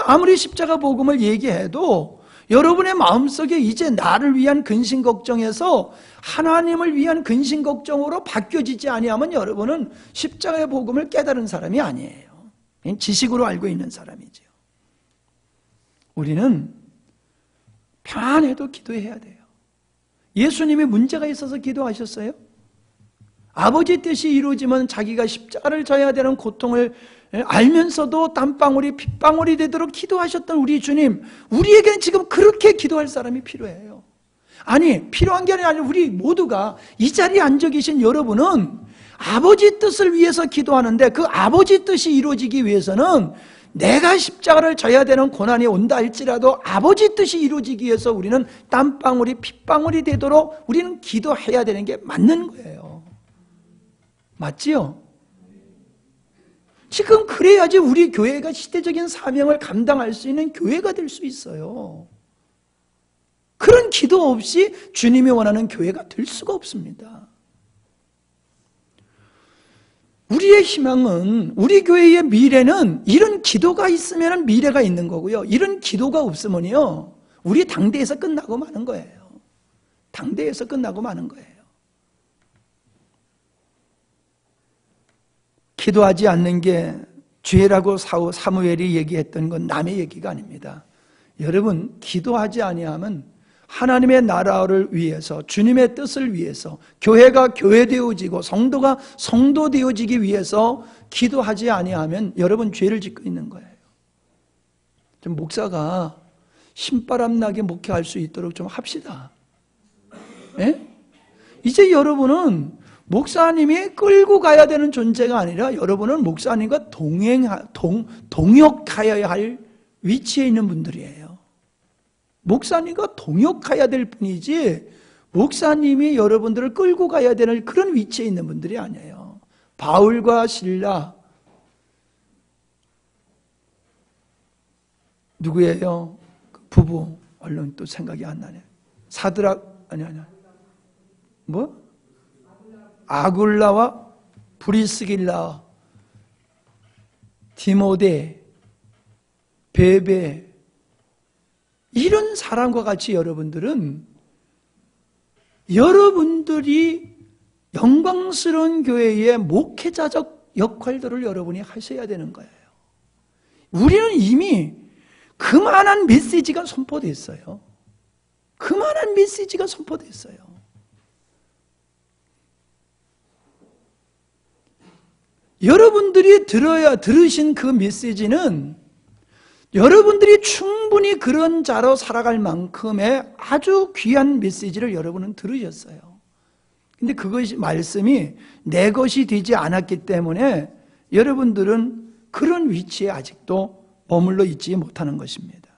Speaker 1: 아무리 십자가 복음을 얘기해도 여러분의 마음속에 이제 나를 위한 근심 걱정에서 하나님을 위한 근심 걱정으로 바뀌어지지 아니하면 여러분은 십자가의 복음을 깨달은 사람이 아니에요. 지식으로 알고 있는 사람이죠. 우리는 편안해도 기도해야 돼요. 예수님이 문제가 있어서 기도하셨어요? 아버지 뜻이 이루어지면 자기가 십자가를 져야 되는 고통을 알면서도 땀방울이 핏방울이 되도록 기도하셨던 우리 주님, 우리에게는 지금 그렇게 기도할 사람이 필요해요. 아니, 필요한 게 아니라 우리 모두가 이 자리에 앉아 계신 여러분은 아버지 뜻을 위해서 기도하는데 그 아버지 뜻이 이루어지기 위해서는 내가 십자가를 져야 되는 고난이 온다 할지라도 아버지 뜻이 이루어지기 위해서 우리는 땀방울이 핏방울이 되도록 우리는 기도해야 되는 게 맞는 거예요. 맞지요? 지금 그래야지 우리 교회가 시대적인 사명을 감당할 수 있는 교회가 될 수 있어요. 그런 기도 없이 주님이 원하는 교회가 될 수가 없습니다. 우리의 희망은, 우리 교회의 미래는 이런 기도가 있으면 미래가 있는 거고요. 이런 기도가 없으면요, 우리 당대에서 끝나고 마는 거예요. 당대에서 끝나고 마는 거예요. 기도하지 않는 게 죄라고 사무엘이 얘기했던 건 남의 얘기가 아닙니다. 여러분, 기도하지 아니하면 하나님의 나라를 위해서, 주님의 뜻을 위해서, 교회가 교회되어지고 성도가 성도되어지기 위해서 기도하지 아니하면 여러분 죄를 짓고 있는 거예요. 좀 목사가 신바람 나게 목회할 수 있도록 좀 합시다. 예? 이제 여러분은 목사님이 끌고 가야 되는 존재가 아니라 여러분은 목사님과 동역하여야 할 위치에 있는 분들이에요. 목사님과 동역해야 될 뿐이지 목사님이 여러분들을 끌고 가야 되는 그런 위치에 있는 분들이 아니에요. 바울과 실라 누구예요? 그 부부 얼른 또 생각이 안 나네. 사드락 아니 뭐? 아굴라와 브리스길라, 디모데, 베베 이런 사람과 같이 여러분들이 영광스러운 교회의 목회자적 역할들을 여러분이 하셔야 되는 거예요. 우리는 이미 그만한 메시지가 선포됐어요. 그만한 메시지가 선포됐어요. 여러분들이 들으신 그 메시지는 여러분들이 충분히 그런 자로 살아갈 만큼의 아주 귀한 메시지를 여러분은 들으셨어요. 근데 그것이 말씀이 내 것이 되지 않았기 때문에 여러분들은 그런 위치에 아직도 머물러 있지 못하는 것입니다.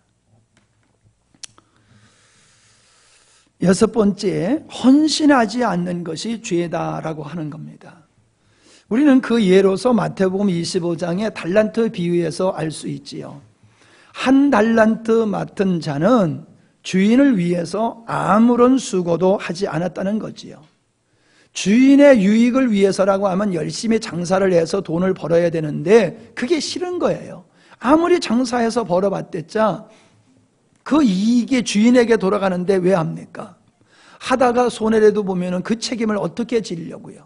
Speaker 1: 여섯 번째, 헌신하지 않는 것이 죄다라고 하는 겁니다. 우리는 그 예로서 마태복음 25장의 달란트 비유에서 알 수 있지요. 한 달란트 맡은 자는 주인을 위해서 아무런 수고도 하지 않았다는 거지요. 주인의 유익을 위해서라고 하면 열심히 장사를 해서 돈을 벌어야 되는데 그게 싫은 거예요. 아무리 장사해서 벌어봤댔자 그 이익이 주인에게 돌아가는데 왜 합니까? 하다가 손해라도 보면 그 책임을 어떻게 지려고요?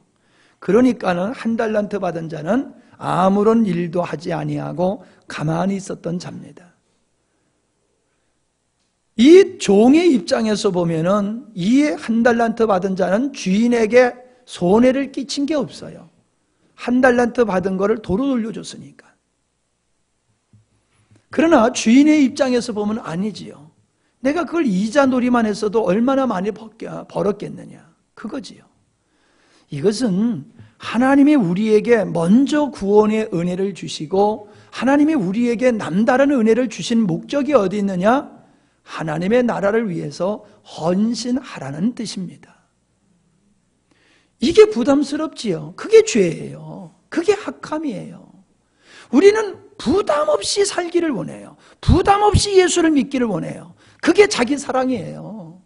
Speaker 1: 그러니까는 한 달란트 받은 자는 아무런 일도 하지 아니하고 가만히 있었던 자입니다. 이 종의 입장에서 보면은 이 한 달란트 받은 자는 주인에게 손해를 끼친 게 없어요. 한 달란트 받은 거를 도로 돌려줬으니까. 그러나 주인의 입장에서 보면 아니지요. 내가 그걸 이자 놀이만 했어도 얼마나 많이 벌었겠느냐. 그거지요. 이것은 하나님이 우리에게 먼저 구원의 은혜를 주시고 하나님이 우리에게 남다른 은혜를 주신 목적이 어디 있느냐? 하나님의 나라를 위해서 헌신하라는 뜻입니다. 이게 부담스럽지요. 그게 죄예요. 그게 악함이에요. 우리는 부담 없이 살기를 원해요. 부담 없이 예수를 믿기를 원해요. 그게 자기 사랑이에요.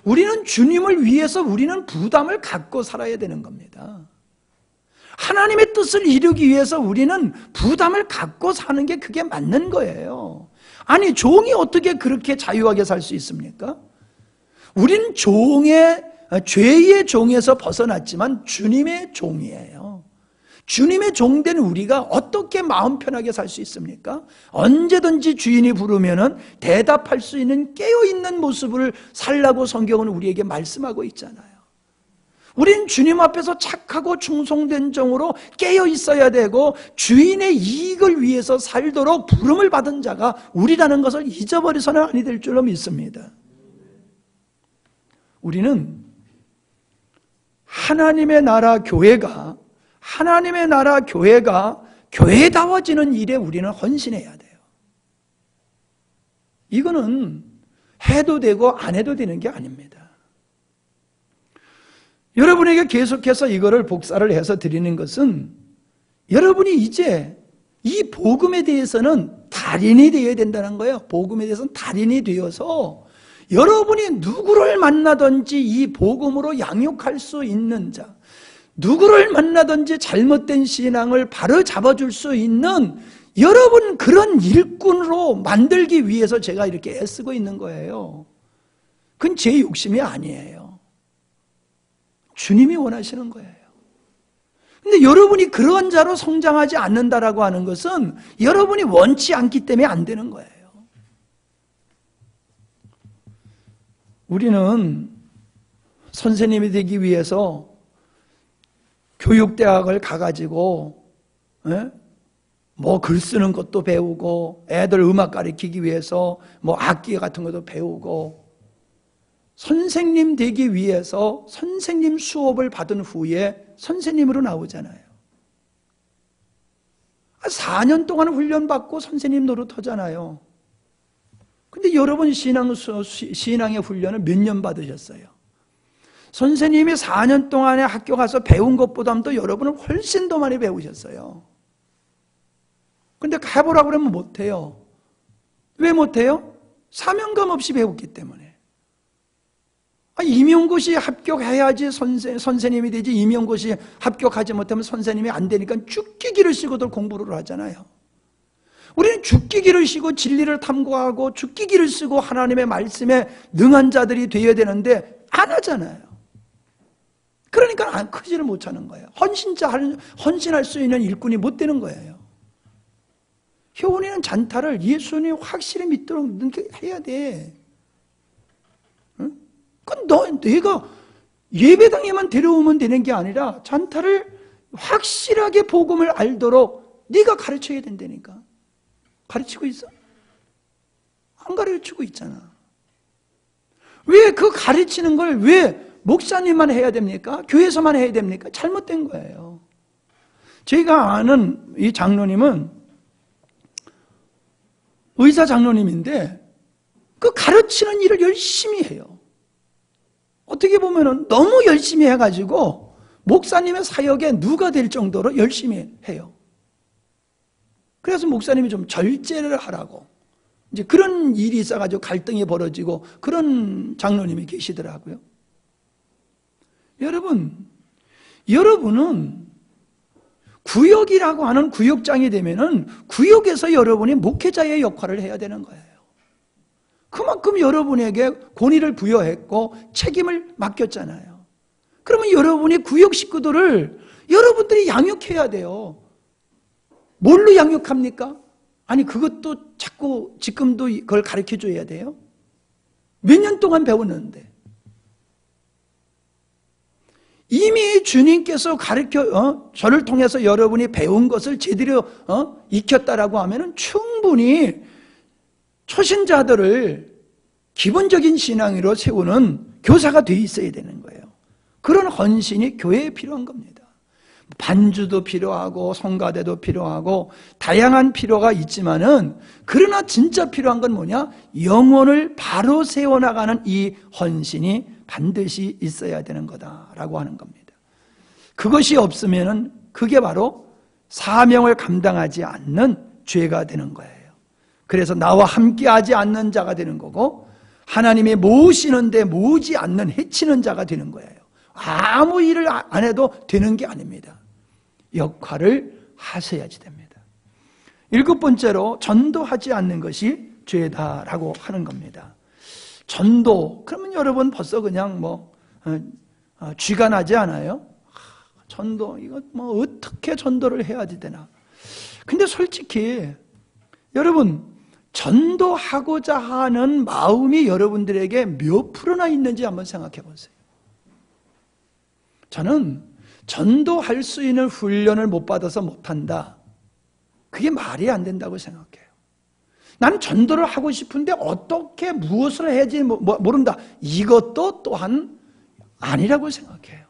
Speaker 1: 우리는 주님을 위해서 우리는 부담을 갖고 살아야 되는 겁니다. 하나님의 뜻을 이루기 위해서 우리는 부담을 갖고 사는 게 그게 맞는 거예요. 아니, 종이 어떻게 그렇게 자유하게 살 수 있습니까? 우리는 죄의 종에서 벗어났지만 주님의 종이에요. 주님의 종된 우리가 어떻게 마음 편하게 살 수 있습니까? 언제든지 주인이 부르면은 대답할 수 있는 깨어있는 모습을 살라고 성경은 우리에게 말씀하고 있잖아요. 우린 주님 앞에서 착하고 충성된 종으로 깨어 있어야 되고 주인의 이익을 위해서 살도록 부름을 받은 자가 우리라는 것을 잊어버려서는 아니 될 줄로 믿습니다. 우리는 하나님의 나라 교회가 교회다워지는 일에 우리는 헌신해야 돼요. 이거는 해도 되고 안 해도 되는 게 아닙니다. 여러분에게 계속해서 이거를 복사를 해서 드리는 것은 여러분이 이제 이 복음에 대해서는 달인이 되어야 된다는 거예요. 복음에 대해서는 달인이 되어서 여러분이 누구를 만나든지 이 복음으로 양육할 수 있는 자, 누구를 만나든지 잘못된 신앙을 바로 잡아줄 수 있는 여러분 그런 일꾼으로 만들기 위해서 제가 이렇게 애쓰고 있는 거예요. 그건 제 욕심이 아니에요. 주님이 원하시는 거예요. 근데 여러분이 그런 자로 성장하지 않는다라고 하는 것은 여러분이 원치 않기 때문에 안 되는 거예요. 우리는 선생님이 되기 위해서 교육대학을 가가지고 뭐 글 쓰는 것도 배우고, 애들 음악 가르치기 위해서 뭐 악기 같은 것도 배우고, 선생님 되기 위해서 선생님 수업을 받은 후에 선생님으로 나오잖아요. 4년 동안 훈련받고 선생님 노릇하잖아요. 근데 여러분 신앙의 훈련을 몇 년 받으셨어요? 선생님이 4년 동안에 학교 가서 배운 것보다도 여러분은 훨씬 더 많이 배우셨어요. 근데 해보라고 그러면 못해요. 왜 못해요? 사명감 없이 배웠기 때문에. 임용고시 합격해야지 선생님이 되지, 임용고시 합격하지 못하면 선생님이 안 되니까 죽기기를 쓰고들 공부를 하잖아요. 우리는 죽기기를 쓰고 진리를 탐구하고 죽기기를 쓰고 하나님의 말씀에 능한 자들이 되어야 되는데 안 하잖아요. 그러니까 크지를 못하는 거예요. 헌신할 수 있는 일꾼이 못 되는 거예요. 효은이는 잔타를 예수님이 확실히 믿도록 해야 돼. 응? 내가 예배당에만 데려오면 되는 게 아니라 잔타를 확실하게 복음을 알도록 네가 가르쳐야 된다니까. 가르치고 있어? 안 가르치고 있잖아. 왜 그 가르치는 걸 왜 목사님만 해야 됩니까? 교회에서만 해야 됩니까? 잘못된 거예요. 제가 아는 이 장로님은 의사 장로님인데 그 가르치는 일을 열심히 해요. 어떻게 보면은 너무 열심히 해가지고 목사님의 사역에 누가 될 정도로 열심히 해요. 그래서 목사님이 좀 절제를 하라고 이제 그런 일이 있어가지고 갈등이 벌어지고 그런 장로님이 계시더라고요. 여러분은 구역이라고 하는 구역장이 되면은 구역에서 여러분이 목회자의 역할을 해야 되는 거예요. 그만큼 여러분에게 권위를 부여했고 책임을 맡겼잖아요. 그러면 여러분이 구역 식구들을 여러분들이 양육해야 돼요. 뭘로 양육합니까? 아니 그것도 자꾸 지금도 그걸 가르쳐줘야 돼요? 몇 년 동안 배웠는데 이미 주님께서 저를 통해서 여러분이 배운 것을 제대로 익혔다라고 하면은 충분히 초신자들을 기본적인 신앙으로 세우는 교사가 돼 있어야 되는 거예요. 그런 헌신이 교회에 필요한 겁니다. 반주도 필요하고 성가대도 필요하고 다양한 필요가 있지만은 그러나 진짜 필요한 건 뭐냐? 영혼을 바로 세워나가는 이 헌신이 반드시 있어야 되는 거다라고 하는 겁니다. 그것이 없으면은 그게 바로 사명을 감당하지 않는 죄가 되는 거예요. 그래서 나와 함께하지 않는 자가 되는 거고 하나님이 모으시는데 모으지 않는 해치는 자가 되는 거예요. 아무 일을 안 해도 되는 게 아닙니다. 역할을 하셔야지 됩니다. 7번째로 전도하지 않는 것이 죄다라고 하는 겁니다. 전도, 그러면 여러분 벌써 그냥 쥐가 나지 않아요? 전도, 이거 어떻게 전도를 해야지 되나? 근데 솔직히 여러분 전도하고자 하는 마음이 여러분들에게 몇 프로나 있는지 한번 생각해 보세요. 저는 전도할 수 있는 훈련을 못 받아서 못한다. 그게 말이 안 된다고 생각해요. 나는 전도를 하고 싶은데 어떻게 무엇을 해야지 모른다. 이것도 또한 아니라고 생각해요.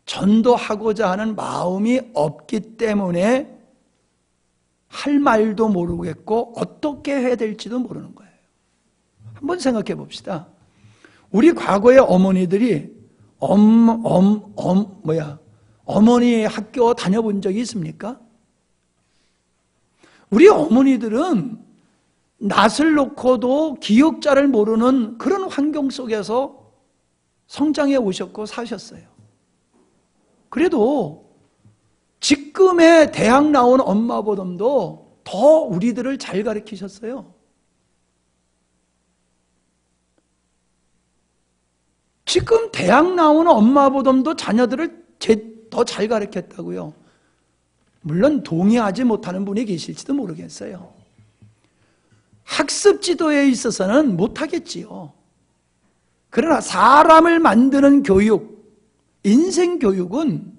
Speaker 1: 전도하고자 하는 마음이 없기 때문에 할 말도 모르겠고 어떻게 해야 될지도 모르는 거예요. 한번 생각해 봅시다. 우리 과거의 어머니들이 어머니 학교 다녀본 적이 있습니까? 우리 어머니들은 낯을 놓고도 기억자를 모르는 그런 환경 속에서 성장해 오셨고 사셨어요. 그래도 지금의 대학 나온 엄마보다도 더 우리들을 잘 가르치셨어요. 지금 대학 나온 엄마보다도 자녀들을 더 잘 가르쳤다고요. 물론 동의하지 못하는 분이 계실지도 모르겠어요. 학습 지도에 있어서는 못하겠지요. 그러나 사람을 만드는 교육, 인생 교육은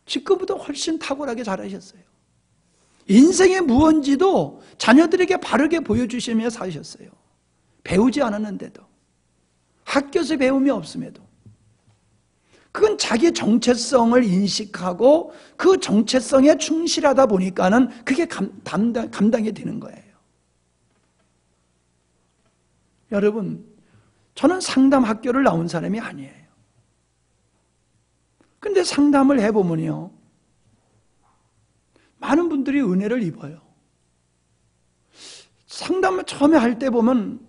Speaker 1: 지금보다 훨씬 탁월하게 잘하셨어요. 인생의 무언지도 자녀들에게 바르게 보여주시며 사셨어요. 배우지 않았는데도, 학교에서 배움이 없음에도. 그건 자기 정체성을 인식하고 그 정체성에 충실하다 보니까는 그게 감당이 되는 거예요. 여러분, 저는 상담 학교를 나온 사람이 아니에요. 근데 상담을 해보면요, 많은 분들이 은혜를 입어요. 상담을 처음에 할 때 보면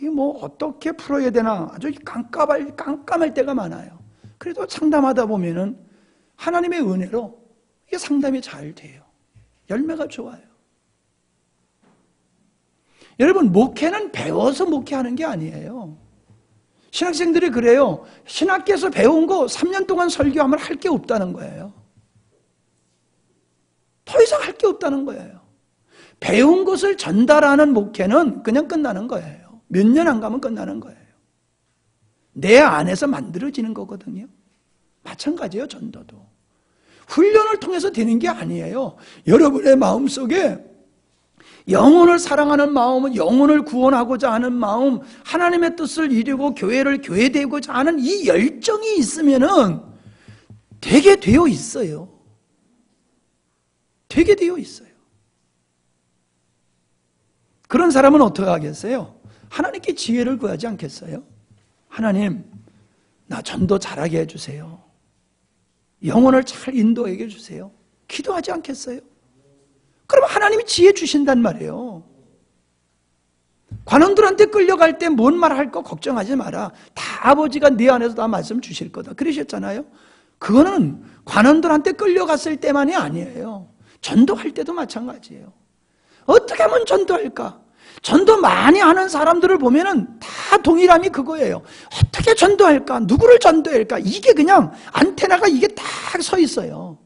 Speaker 1: 이거 뭐 어떻게 풀어야 되나 아주 깜깜할 때가 많아요. 그래도 상담하다 보면은 하나님의 은혜로 이게 상담이 잘 돼요. 열매가 좋아요. 여러분, 목회는 배워서 목회하는 게 아니에요. 신학생들이 그래요. 신학교에서 배운 거 3년 동안 설교하면 할 게 없다는 거예요. 더 이상 할 게 없다는 거예요. 배운 것을 전달하는 목회는 그냥 끝나는 거예요. 몇 년 안 가면 끝나는 거예요. 내 안에서 만들어지는 거거든요. 마찬가지예요, 전도도. 훈련을 통해서 되는 게 아니에요. 여러분의 마음속에 영혼을 사랑하는 마음은, 영혼을 구원하고자 하는 마음, 하나님의 뜻을 이루고 교회를 교회되고자 하는 이 열정이 있으면은 되게 되어 있어요. 되게 되어 있어요. 그런 사람은 어떻게 하겠어요? 하나님께 지혜를 구하지 않겠어요? 하나님, 나 전도 잘하게 해주세요. 영혼을 잘 인도하게 해주세요. 기도하지 않겠어요? 그럼 하나님이 지혜 주신단 말이에요. 관원들한테 끌려갈 때 뭔 말 할 거 걱정하지 마라. 다 아버지가 네 안에서 다 말씀 주실 거다. 그러셨잖아요. 그거는 관원들한테 끌려갔을 때만이 아니에요. 전도할 때도 마찬가지예요. 어떻게 하면 전도할까? 전도 많이 하는 사람들을 보면은 다 동일함이 그거예요. 어떻게 전도할까? 누구를 전도할까? 이게 그냥 안테나가 이게 딱 서 있어요.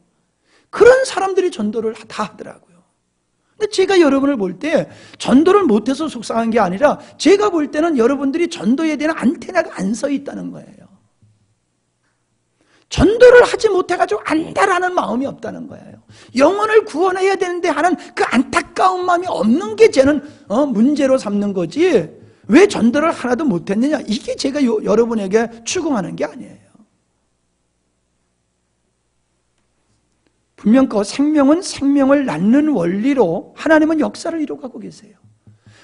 Speaker 1: 그런 사람들이 전도를 다 하더라고요. 근데 제가 여러분을 볼 때 전도를 못해서 속상한 게 아니라 제가 볼 때는 여러분들이 전도에 대한 안테나가 안 서 있다는 거예요. 전도를 하지 못해가지고 안다라는 마음이 없다는 거예요. 영혼을 구원해야 되는데 하는 그 안타까운 마음이 없는 게 쟤는 문제로 삼는 거지, 왜 전도를 하나도 못했느냐, 이게 제가 여러분에게 추궁하는 게 아니에요. 분명 그 생명은 생명을 낳는 원리로 하나님은 역사를 이루어가고 계세요.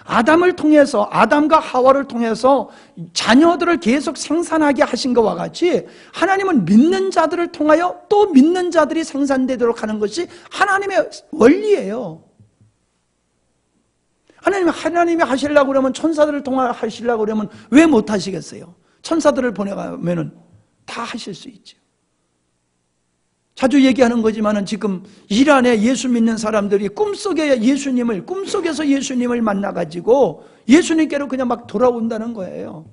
Speaker 1: 아담을 통해서, 아담과 하와를 통해서 자녀들을 계속 생산하게 하신 것과 같이 하나님은 믿는 자들을 통하여 또 믿는 자들이 생산되도록 하는 것이 하나님의 원리예요. 하나님이 하시려고 그러면, 천사들을 통하여 하시려고 그러면 왜 못 하시겠어요? 천사들을 보내가면은 다 하실 수 있죠. 자주 얘기하는 거지만은 지금 이란에 예수 믿는 사람들이 꿈속에서 예수님을 만나가지고 예수님께로 그냥 막 돌아온다는 거예요.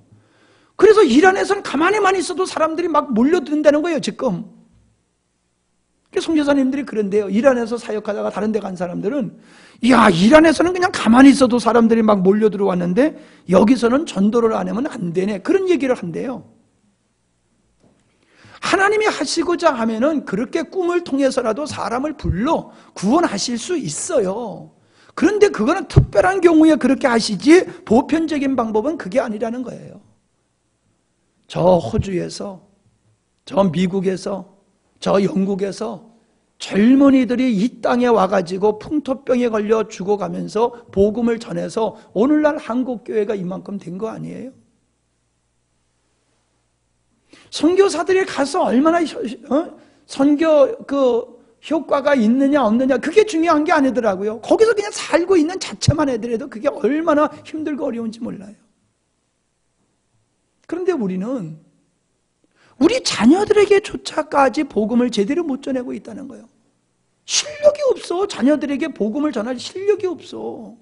Speaker 1: 그래서 이란에서는 가만히만 있어도 사람들이 막 몰려든다는 거예요, 지금. 선교사님들이 그런데요. 이란에서 사역하다가 다른 데 간 사람들은, 야, 이란에서는 그냥 가만히 있어도 사람들이 막 몰려 들어왔는데 여기서는 전도를 안 하면 안 되네. 그런 얘기를 한대요. 하나님이 하시고자 하면은 그렇게 꿈을 통해서라도 사람을 불러 구원하실 수 있어요. 그런데 그거는 특별한 경우에 그렇게 하시지 보편적인 방법은 그게 아니라는 거예요. 저 호주에서, 저 미국에서, 저 영국에서 젊은이들이 이 땅에 와가지고 풍토병에 걸려 죽어가면서 복음을 전해서 오늘날 한국교회가 이만큼 된 거 아니에요? 선교사들이 가서 얼마나 선교 효과가 있느냐 없느냐 그게 중요한 게 아니더라고요. 거기서 그냥 살고 있는 자체만 해도 그게 얼마나 힘들고 어려운지 몰라요. 그런데 우리는 우리 자녀들에게조차까지 복음을 제대로 못 전하고 있다는 거예요. 실력이 없어. 자녀들에게 복음을 전할 실력이 없어.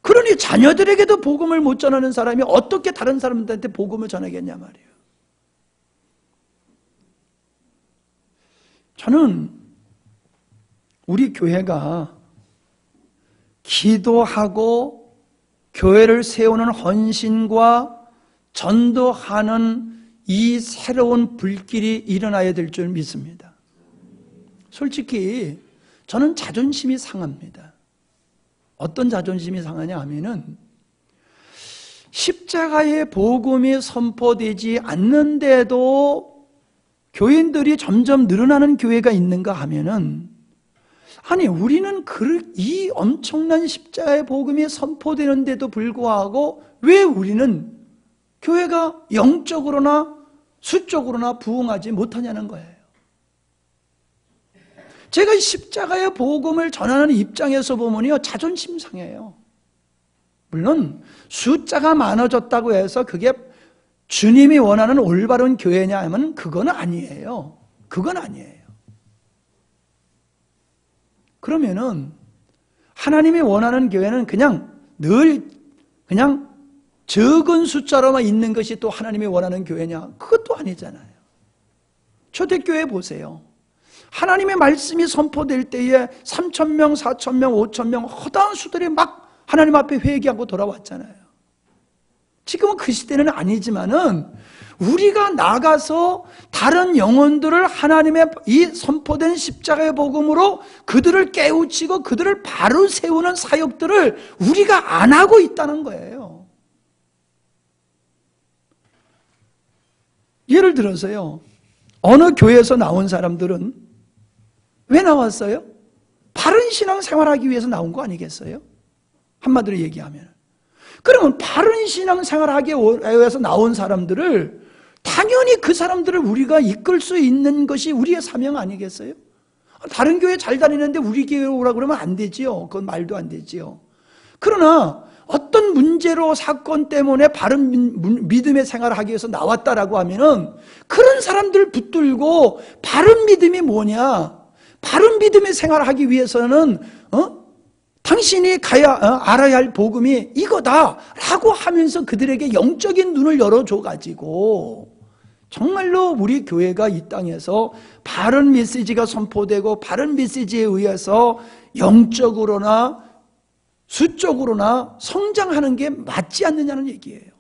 Speaker 1: 그러니 자녀들에게도 복음을 못 전하는 사람이 어떻게 다른 사람들한테 복음을 전하겠냐 말이에요. 저는 우리 교회가 기도하고 교회를 세우는 헌신과 전도하는 이 새로운 불길이 일어나야 될 줄 믿습니다. 솔직히 저는 자존심이 상합니다. 어떤 자존심이 상하냐 하면은 십자가의 복음이 선포되지 않는데도 교인들이 점점 늘어나는 교회가 있는가 하면은, 아니 우리는 이 엄청난 십자가의 복음이 선포되는데도 불구하고 왜 우리는 교회가 영적으로나 수적으로나 부흥하지 못하냐는 거예요. 제가 십자가의 복음을 전하는 입장에서 보면요, 자존심 상해요. 물론 숫자가 많아졌다고 해서 그게 주님이 원하는 올바른 교회냐 하면 그건 아니에요. 그건 아니에요. 그러면은 하나님이 원하는 교회는 그냥 적은 숫자로만 있는 것이 또 하나님이 원하는 교회냐? 그것도 아니잖아요. 초대교회 보세요. 하나님의 말씀이 선포될 때에 3,000명, 4,000명, 5,000명 허다한 수들이 막 하나님 앞에 회개하고 돌아왔잖아요. 지금은 그 시대는 아니지만은 우리가 나가서 다른 영혼들을 하나님의 이 선포된 십자가의 복음으로 그들을 깨우치고 그들을 바로 세우는 사역들을 우리가 안 하고 있다는 거예요. 예를 들어서요, 어느 교회에서 나온 사람들은 왜 나왔어요? 바른 신앙 생활하기 위해서 나온 거 아니겠어요? 한마디로 얘기하면. 그러면 바른 신앙 생활하기 위해서 나온 사람들을 당연히 그 사람들을 우리가 이끌 수 있는 것이 우리의 사명 아니겠어요? 다른 교회 잘 다니는데 우리 교회 오라 그러면 안 되지요. 그건 말도 안 되지요. 그러나 어떤 문제로 사건 때문에 바른 믿음의 생활을 하기 위해서 나왔다라고 하면은 그런 사람들 붙들고 바른 믿음이 뭐냐? 바른 믿음의 생활을 하기 위해서는 당신이 알아야 할 복음이 이거다라고 하면서 그들에게 영적인 눈을 열어줘가지고 정말로 우리 교회가 이 땅에서 바른 메시지가 선포되고 바른 메시지에 의해서 영적으로나 수적으로나 성장하는 게 맞지 않느냐는 얘기예요.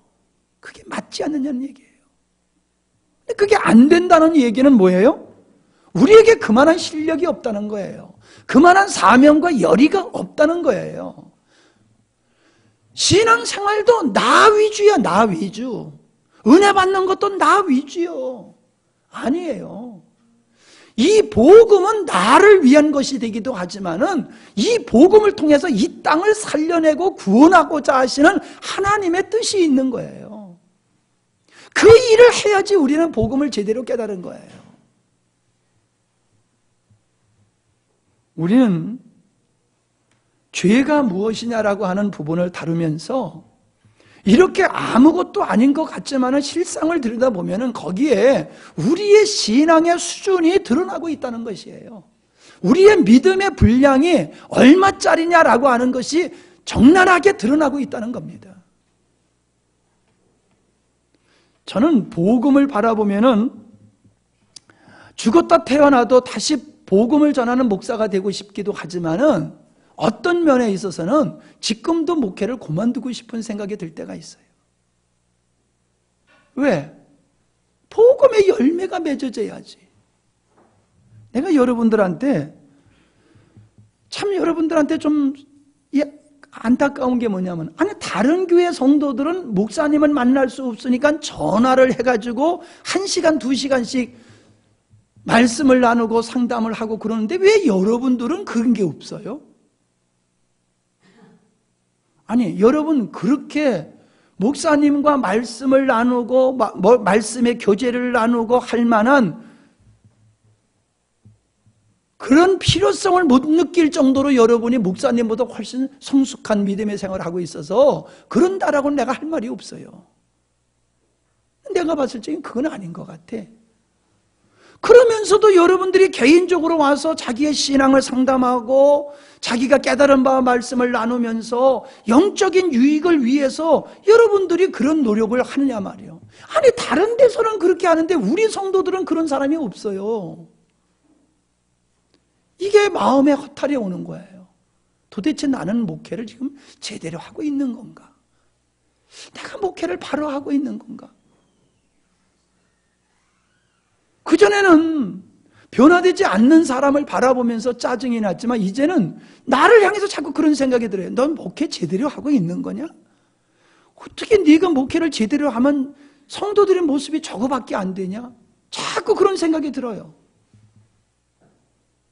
Speaker 1: 그게 맞지 않느냐는 얘기예요. 근데 그게 안 된다는 얘기는 뭐예요? 우리에게 그만한 실력이 없다는 거예요. 그만한 사명과 열의가 없다는 거예요. 신앙생활도 나 위주야, 나 위주. 은혜 받는 것도 나 위주요. 아니에요. 이 복음은 나를 위한 것이 되기도 하지만은 이 복음을 통해서 이 땅을 살려내고 구원하고자 하시는 하나님의 뜻이 있는 거예요. 그 일을 해야지 우리는 복음을 제대로 깨달은 거예요. 우리는 죄가 무엇이냐라고 하는 부분을 다루면서 이렇게 아무것도 아닌 것 같지만 실상을 들여다보면 거기에 우리의 신앙의 수준이 드러나고 있다는 것이에요. 우리의 믿음의 분량이 얼마짜리냐라고 하는 것이 적나라하게 드러나고 있다는 겁니다. 저는 복음을 바라보면 죽었다 태어나도 다시 복음을 전하는 목사가 되고 싶기도 하지만은 어떤 면에 있어서는 지금도 목회를 그만두고 싶은 생각이 들 때가 있어요. 왜? 복음의 열매가 맺어져야지. 내가 여러분들한테 좀 안타까운 게 뭐냐면, 아니 다른 교회 성도들은 목사님을 만날 수 없으니까 전화를 해가지고 1시간, 2시간씩 말씀을 나누고 상담을 하고 그러는데 왜 여러분들은 그런 게 없어요? 아니 여러분 그렇게 목사님과 말씀을 나누고 말씀의 교제를 나누고 할 만한 그런 필요성을 못 느낄 정도로 여러분이 목사님보다 훨씬 성숙한 믿음의 생활을 하고 있어서 그런다라고 내가 할 말이 없어요. 내가 봤을 적엔 그건 아닌 것 같아. 그러면서도 여러분들이 개인적으로 와서 자기의 신앙을 상담하고 자기가 깨달은 바와 말씀을 나누면서 영적인 유익을 위해서 여러분들이 그런 노력을 하느냐 말이에요. 아니 다른 데서는 그렇게 하는데 우리 성도들은 그런 사람이 없어요. 이게 마음의 허탈이 오는 거예요. 도대체 나는 목회를 지금 제대로 하고 있는 건가? 내가 목회를 바로 하고 있는 건가? 그전에는 변화되지 않는 사람을 바라보면서 짜증이 났지만 이제는 나를 향해서 자꾸 그런 생각이 들어요. 넌 목회 제대로 하고 있는 거냐? 어떻게 네가 목회를 제대로 하면 성도들의 모습이 저거밖에 안 되냐? 자꾸 그런 생각이 들어요.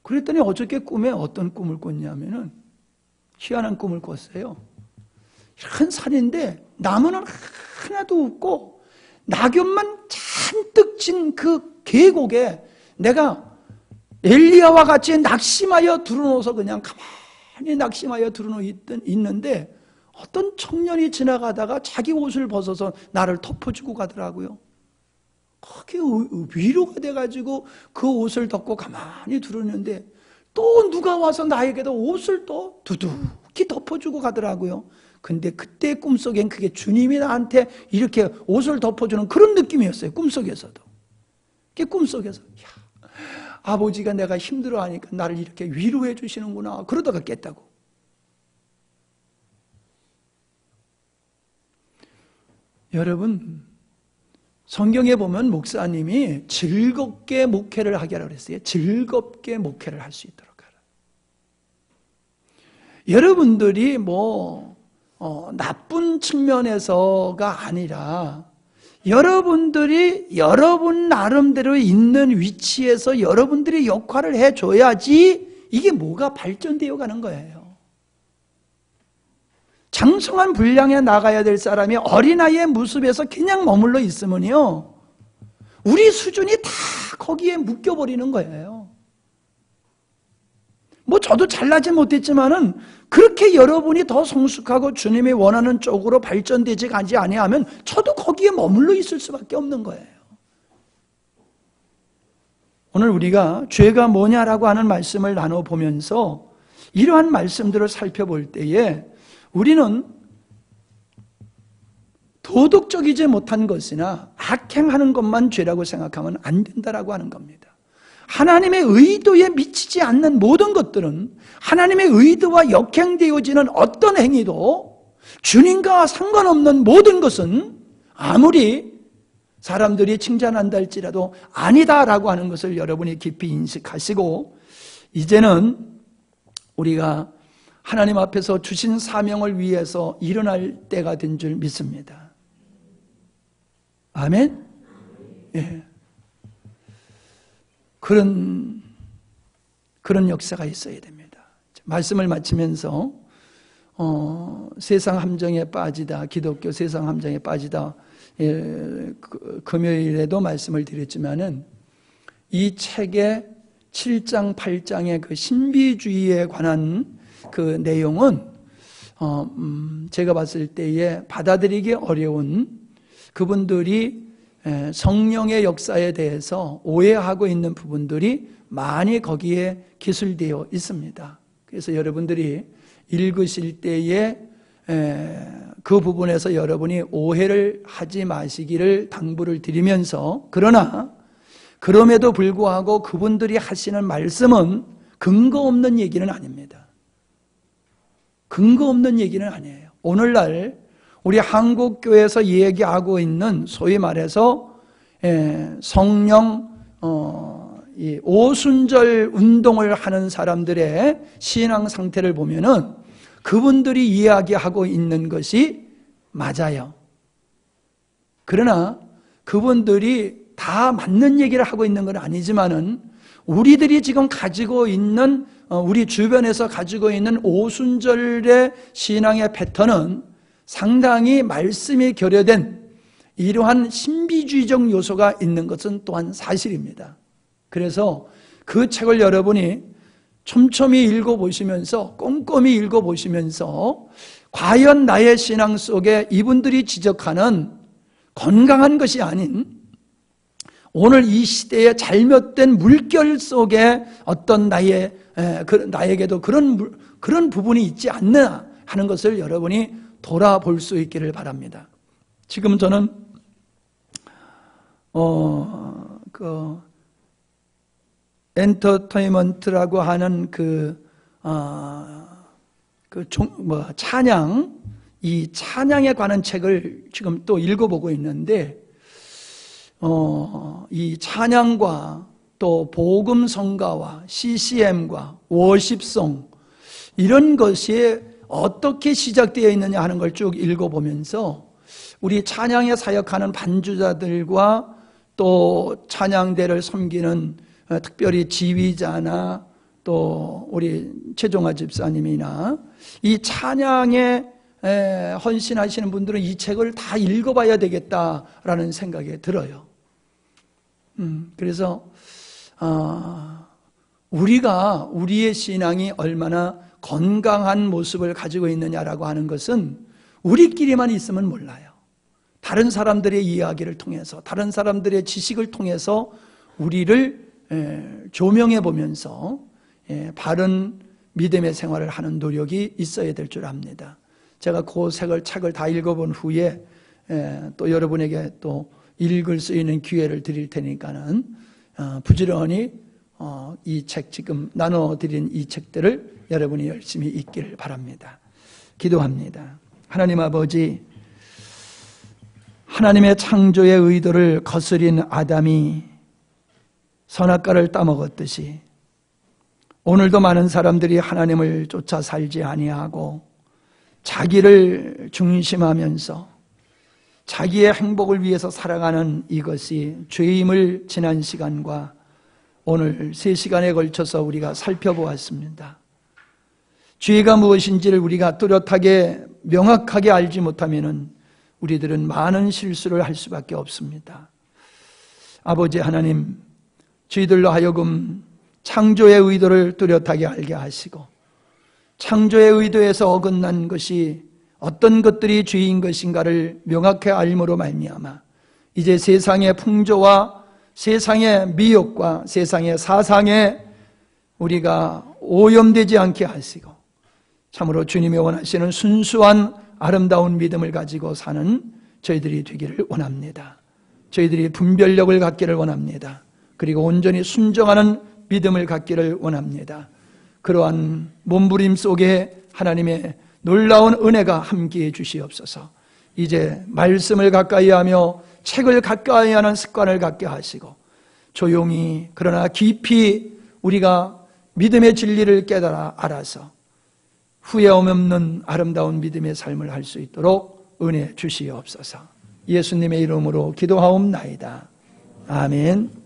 Speaker 1: 그랬더니 어저께 꿈에 어떤 꿈을 꿨냐면은 희한한 꿈을 꿨어요. 큰 산인데 나무는 하나도 없고 낙엽만 잔뜩 진 그 계곡에 내가 엘리야와 같이 낙심하여 두루누워서 그냥 가만히 낙심하여 두루누워 있는데 어떤 청년이 지나가다가 자기 옷을 벗어서 나를 덮어주고 가더라고요. 그게 위로가 돼가지고 그 옷을 덮고 가만히 두르는데 또 누가 와서 나에게도 옷을 또 두둑히 덮어주고 가더라고요. 근데 그때 꿈속엔 그게 주님이 나한테 이렇게 옷을 덮어주는 그런 느낌이었어요. 꿈속에서도. 그게 꿈속에서 아버지가 내가 힘들어하니까 나를 이렇게 위로해 주시는구나. 그러다가 깼다고. 여러분, 성경에 보면 목사님이 즐겁게 목회를 하게 하라고 그랬어요. 즐겁게 목회를 할 수 있도록 하라. 여러분들이 나쁜 측면에서가 아니라 여러분들이 여러분 나름대로 있는 위치에서 여러분들이 역할을 해줘야지 이게 뭐가 발전되어 가는 거예요. 장성한 분량에 나가야 될 사람이 어린아이의 모습에서 그냥 머물러 있으면요, 우리 수준이 다 거기에 묶여버리는 거예요. 저도 잘나지 못했지만은 그렇게 여러분이 더 성숙하고 주님이 원하는 쪽으로 발전되지 아니하면 저도 거기에 머물러 있을 수밖에 없는 거예요. 오늘 우리가 죄가 뭐냐라고 하는 말씀을 나눠보면서 이러한 말씀들을 살펴볼 때에 우리는 도덕적이지 못한 것이나 악행하는 것만 죄라고 생각하면 안 된다라고 하는 겁니다. 하나님의 의도에 미치지 않는 모든 것들은, 하나님의 의도와 역행되어지는 어떤 행위도, 주님과 상관없는 모든 것은 아무리 사람들이 칭찬한다 할지라도 아니다라고 하는 것을 여러분이 깊이 인식하시고, 이제는 우리가 하나님 앞에서 주신 사명을 위해서 일어날 때가 된 줄 믿습니다. 아멘? 예. 그런 역사가 있어야 됩니다. 말씀을 마치면서 세상 함정에 빠지다, 기독교 세상 함정에 빠지다, 금요일에도 말씀을 드렸지만은 이 책의 7장, 8장의 그 신비주의에 관한 그 내용은 제가 봤을 때에 받아들이기 어려운, 그분들이 성령의 역사에 대해서 오해하고 있는 부분들이 많이 거기에 기술되어 있습니다. 그래서 여러분들이 읽으실 때에 그 부분에서 여러분이 오해를 하지 마시기를 당부를 드리면서, 그러나 그럼에도 불구하고 그분들이 하시는 말씀은 근거 없는 얘기는 아닙니다. 근거 없는 얘기는 아니에요. 오늘날 우리 한국교회에서 얘기하고 있는 소위 말해서 성령 이 오순절 운동을 하는 사람들의 신앙 상태를 보면은 그분들이 이야기하고 있는 것이 맞아요. 그러나 그분들이 다 맞는 얘기를 하고 있는 건 아니지만은 우리들이 지금 가지고 있는, 우리 주변에서 가지고 있는 오순절의 신앙의 패턴은 상당히 말씀이 결여된 이러한 신비주의적 요소가 있는 것은 또한 사실입니다. 그래서 그 책을 여러분이 촘촘히 읽어보시면서, 꼼꼼히 읽어보시면서 과연 나의 신앙 속에 이분들이 지적하는 건강한 것이 아닌 오늘 이 시대의 잘못된 물결 속에 어떤 나에게도 그런 부분이 있지 않나 하는 것을 여러분이 돌아볼 수 있기를 바랍니다. 지금 저는 엔터테인먼트라고 하는 찬양, 이 찬양에 관한 책을 지금 또 읽어보고 있는데, 이 찬양과 또 복음 성가와 CCM과 워십송 이런 것이 어떻게 시작되어 있느냐 하는 걸 쭉 읽어보면서 우리 찬양에 사역하는 반주자들과 또 찬양대를 섬기는 특별히 지휘자나 또 우리 최종화 집사님이나 이 찬양에 헌신하시는 분들은 이 책을 다 읽어봐야 되겠다라는 생각이 들어요. 그래서 우리가 우리의 신앙이 얼마나 건강한 모습을 가지고 있느냐라고 하는 것은 우리끼리만 있으면 몰라요. 다른 사람들의 이야기를 통해서, 다른 사람들의 지식을 통해서 우리를 조명해 보면서 바른 믿음의 생활을 하는 노력이 있어야 될 줄 압니다. 제가 그 책을 다 읽어본 후에 또 여러분에게 또 읽을 수 있는 기회를 드릴 테니까는 부지런히 이 책, 지금 나눠드린 이 책들을 여러분이 열심히 읽기를 바랍니다. 기도합니다. 하나님 아버지, 하나님의 창조의 의도를 거스린 아담이 선악과를 따먹었듯이 오늘도 많은 사람들이 하나님을 쫓아 살지 아니하고 자기를 중심하면서 자기의 행복을 위해서 살아가는 이것이 죄임을 지난 시간과 오늘 3시간에 걸쳐서 우리가 살펴보았습니다. 죄가 무엇인지를 우리가 뚜렷하게 명확하게 알지 못하면 우리들은 많은 실수를 할 수밖에 없습니다. 아버지 하나님, 저희들로 하여금 창조의 의도를 뚜렷하게 알게 하시고 창조의 의도에서 어긋난 것이 어떤 것들이 죄인 것인가를 명확히 알므로 말미암아 이제 세상의 풍조와 세상의 미혹과 세상의 사상에 우리가 오염되지 않게 하시고 참으로 주님이 원하시는 순수한 아름다운 믿음을 가지고 사는 저희들이 되기를 원합니다. 저희들이 분별력을 갖기를 원합니다. 그리고 온전히 순종하는 믿음을 갖기를 원합니다. 그러한 몸부림 속에 하나님의 놀라운 은혜가 함께해 주시옵소서. 이제 말씀을 가까이 하며 책을 가까이 하는 습관을 갖게 하시고 조용히 그러나 깊이 우리가 믿음의 진리를 깨달아 알아서 후회 없는 아름다운 믿음의 삶을 할 수 있도록 은혜 주시옵소서. 예수님의 이름으로 기도하옵나이다. 아멘.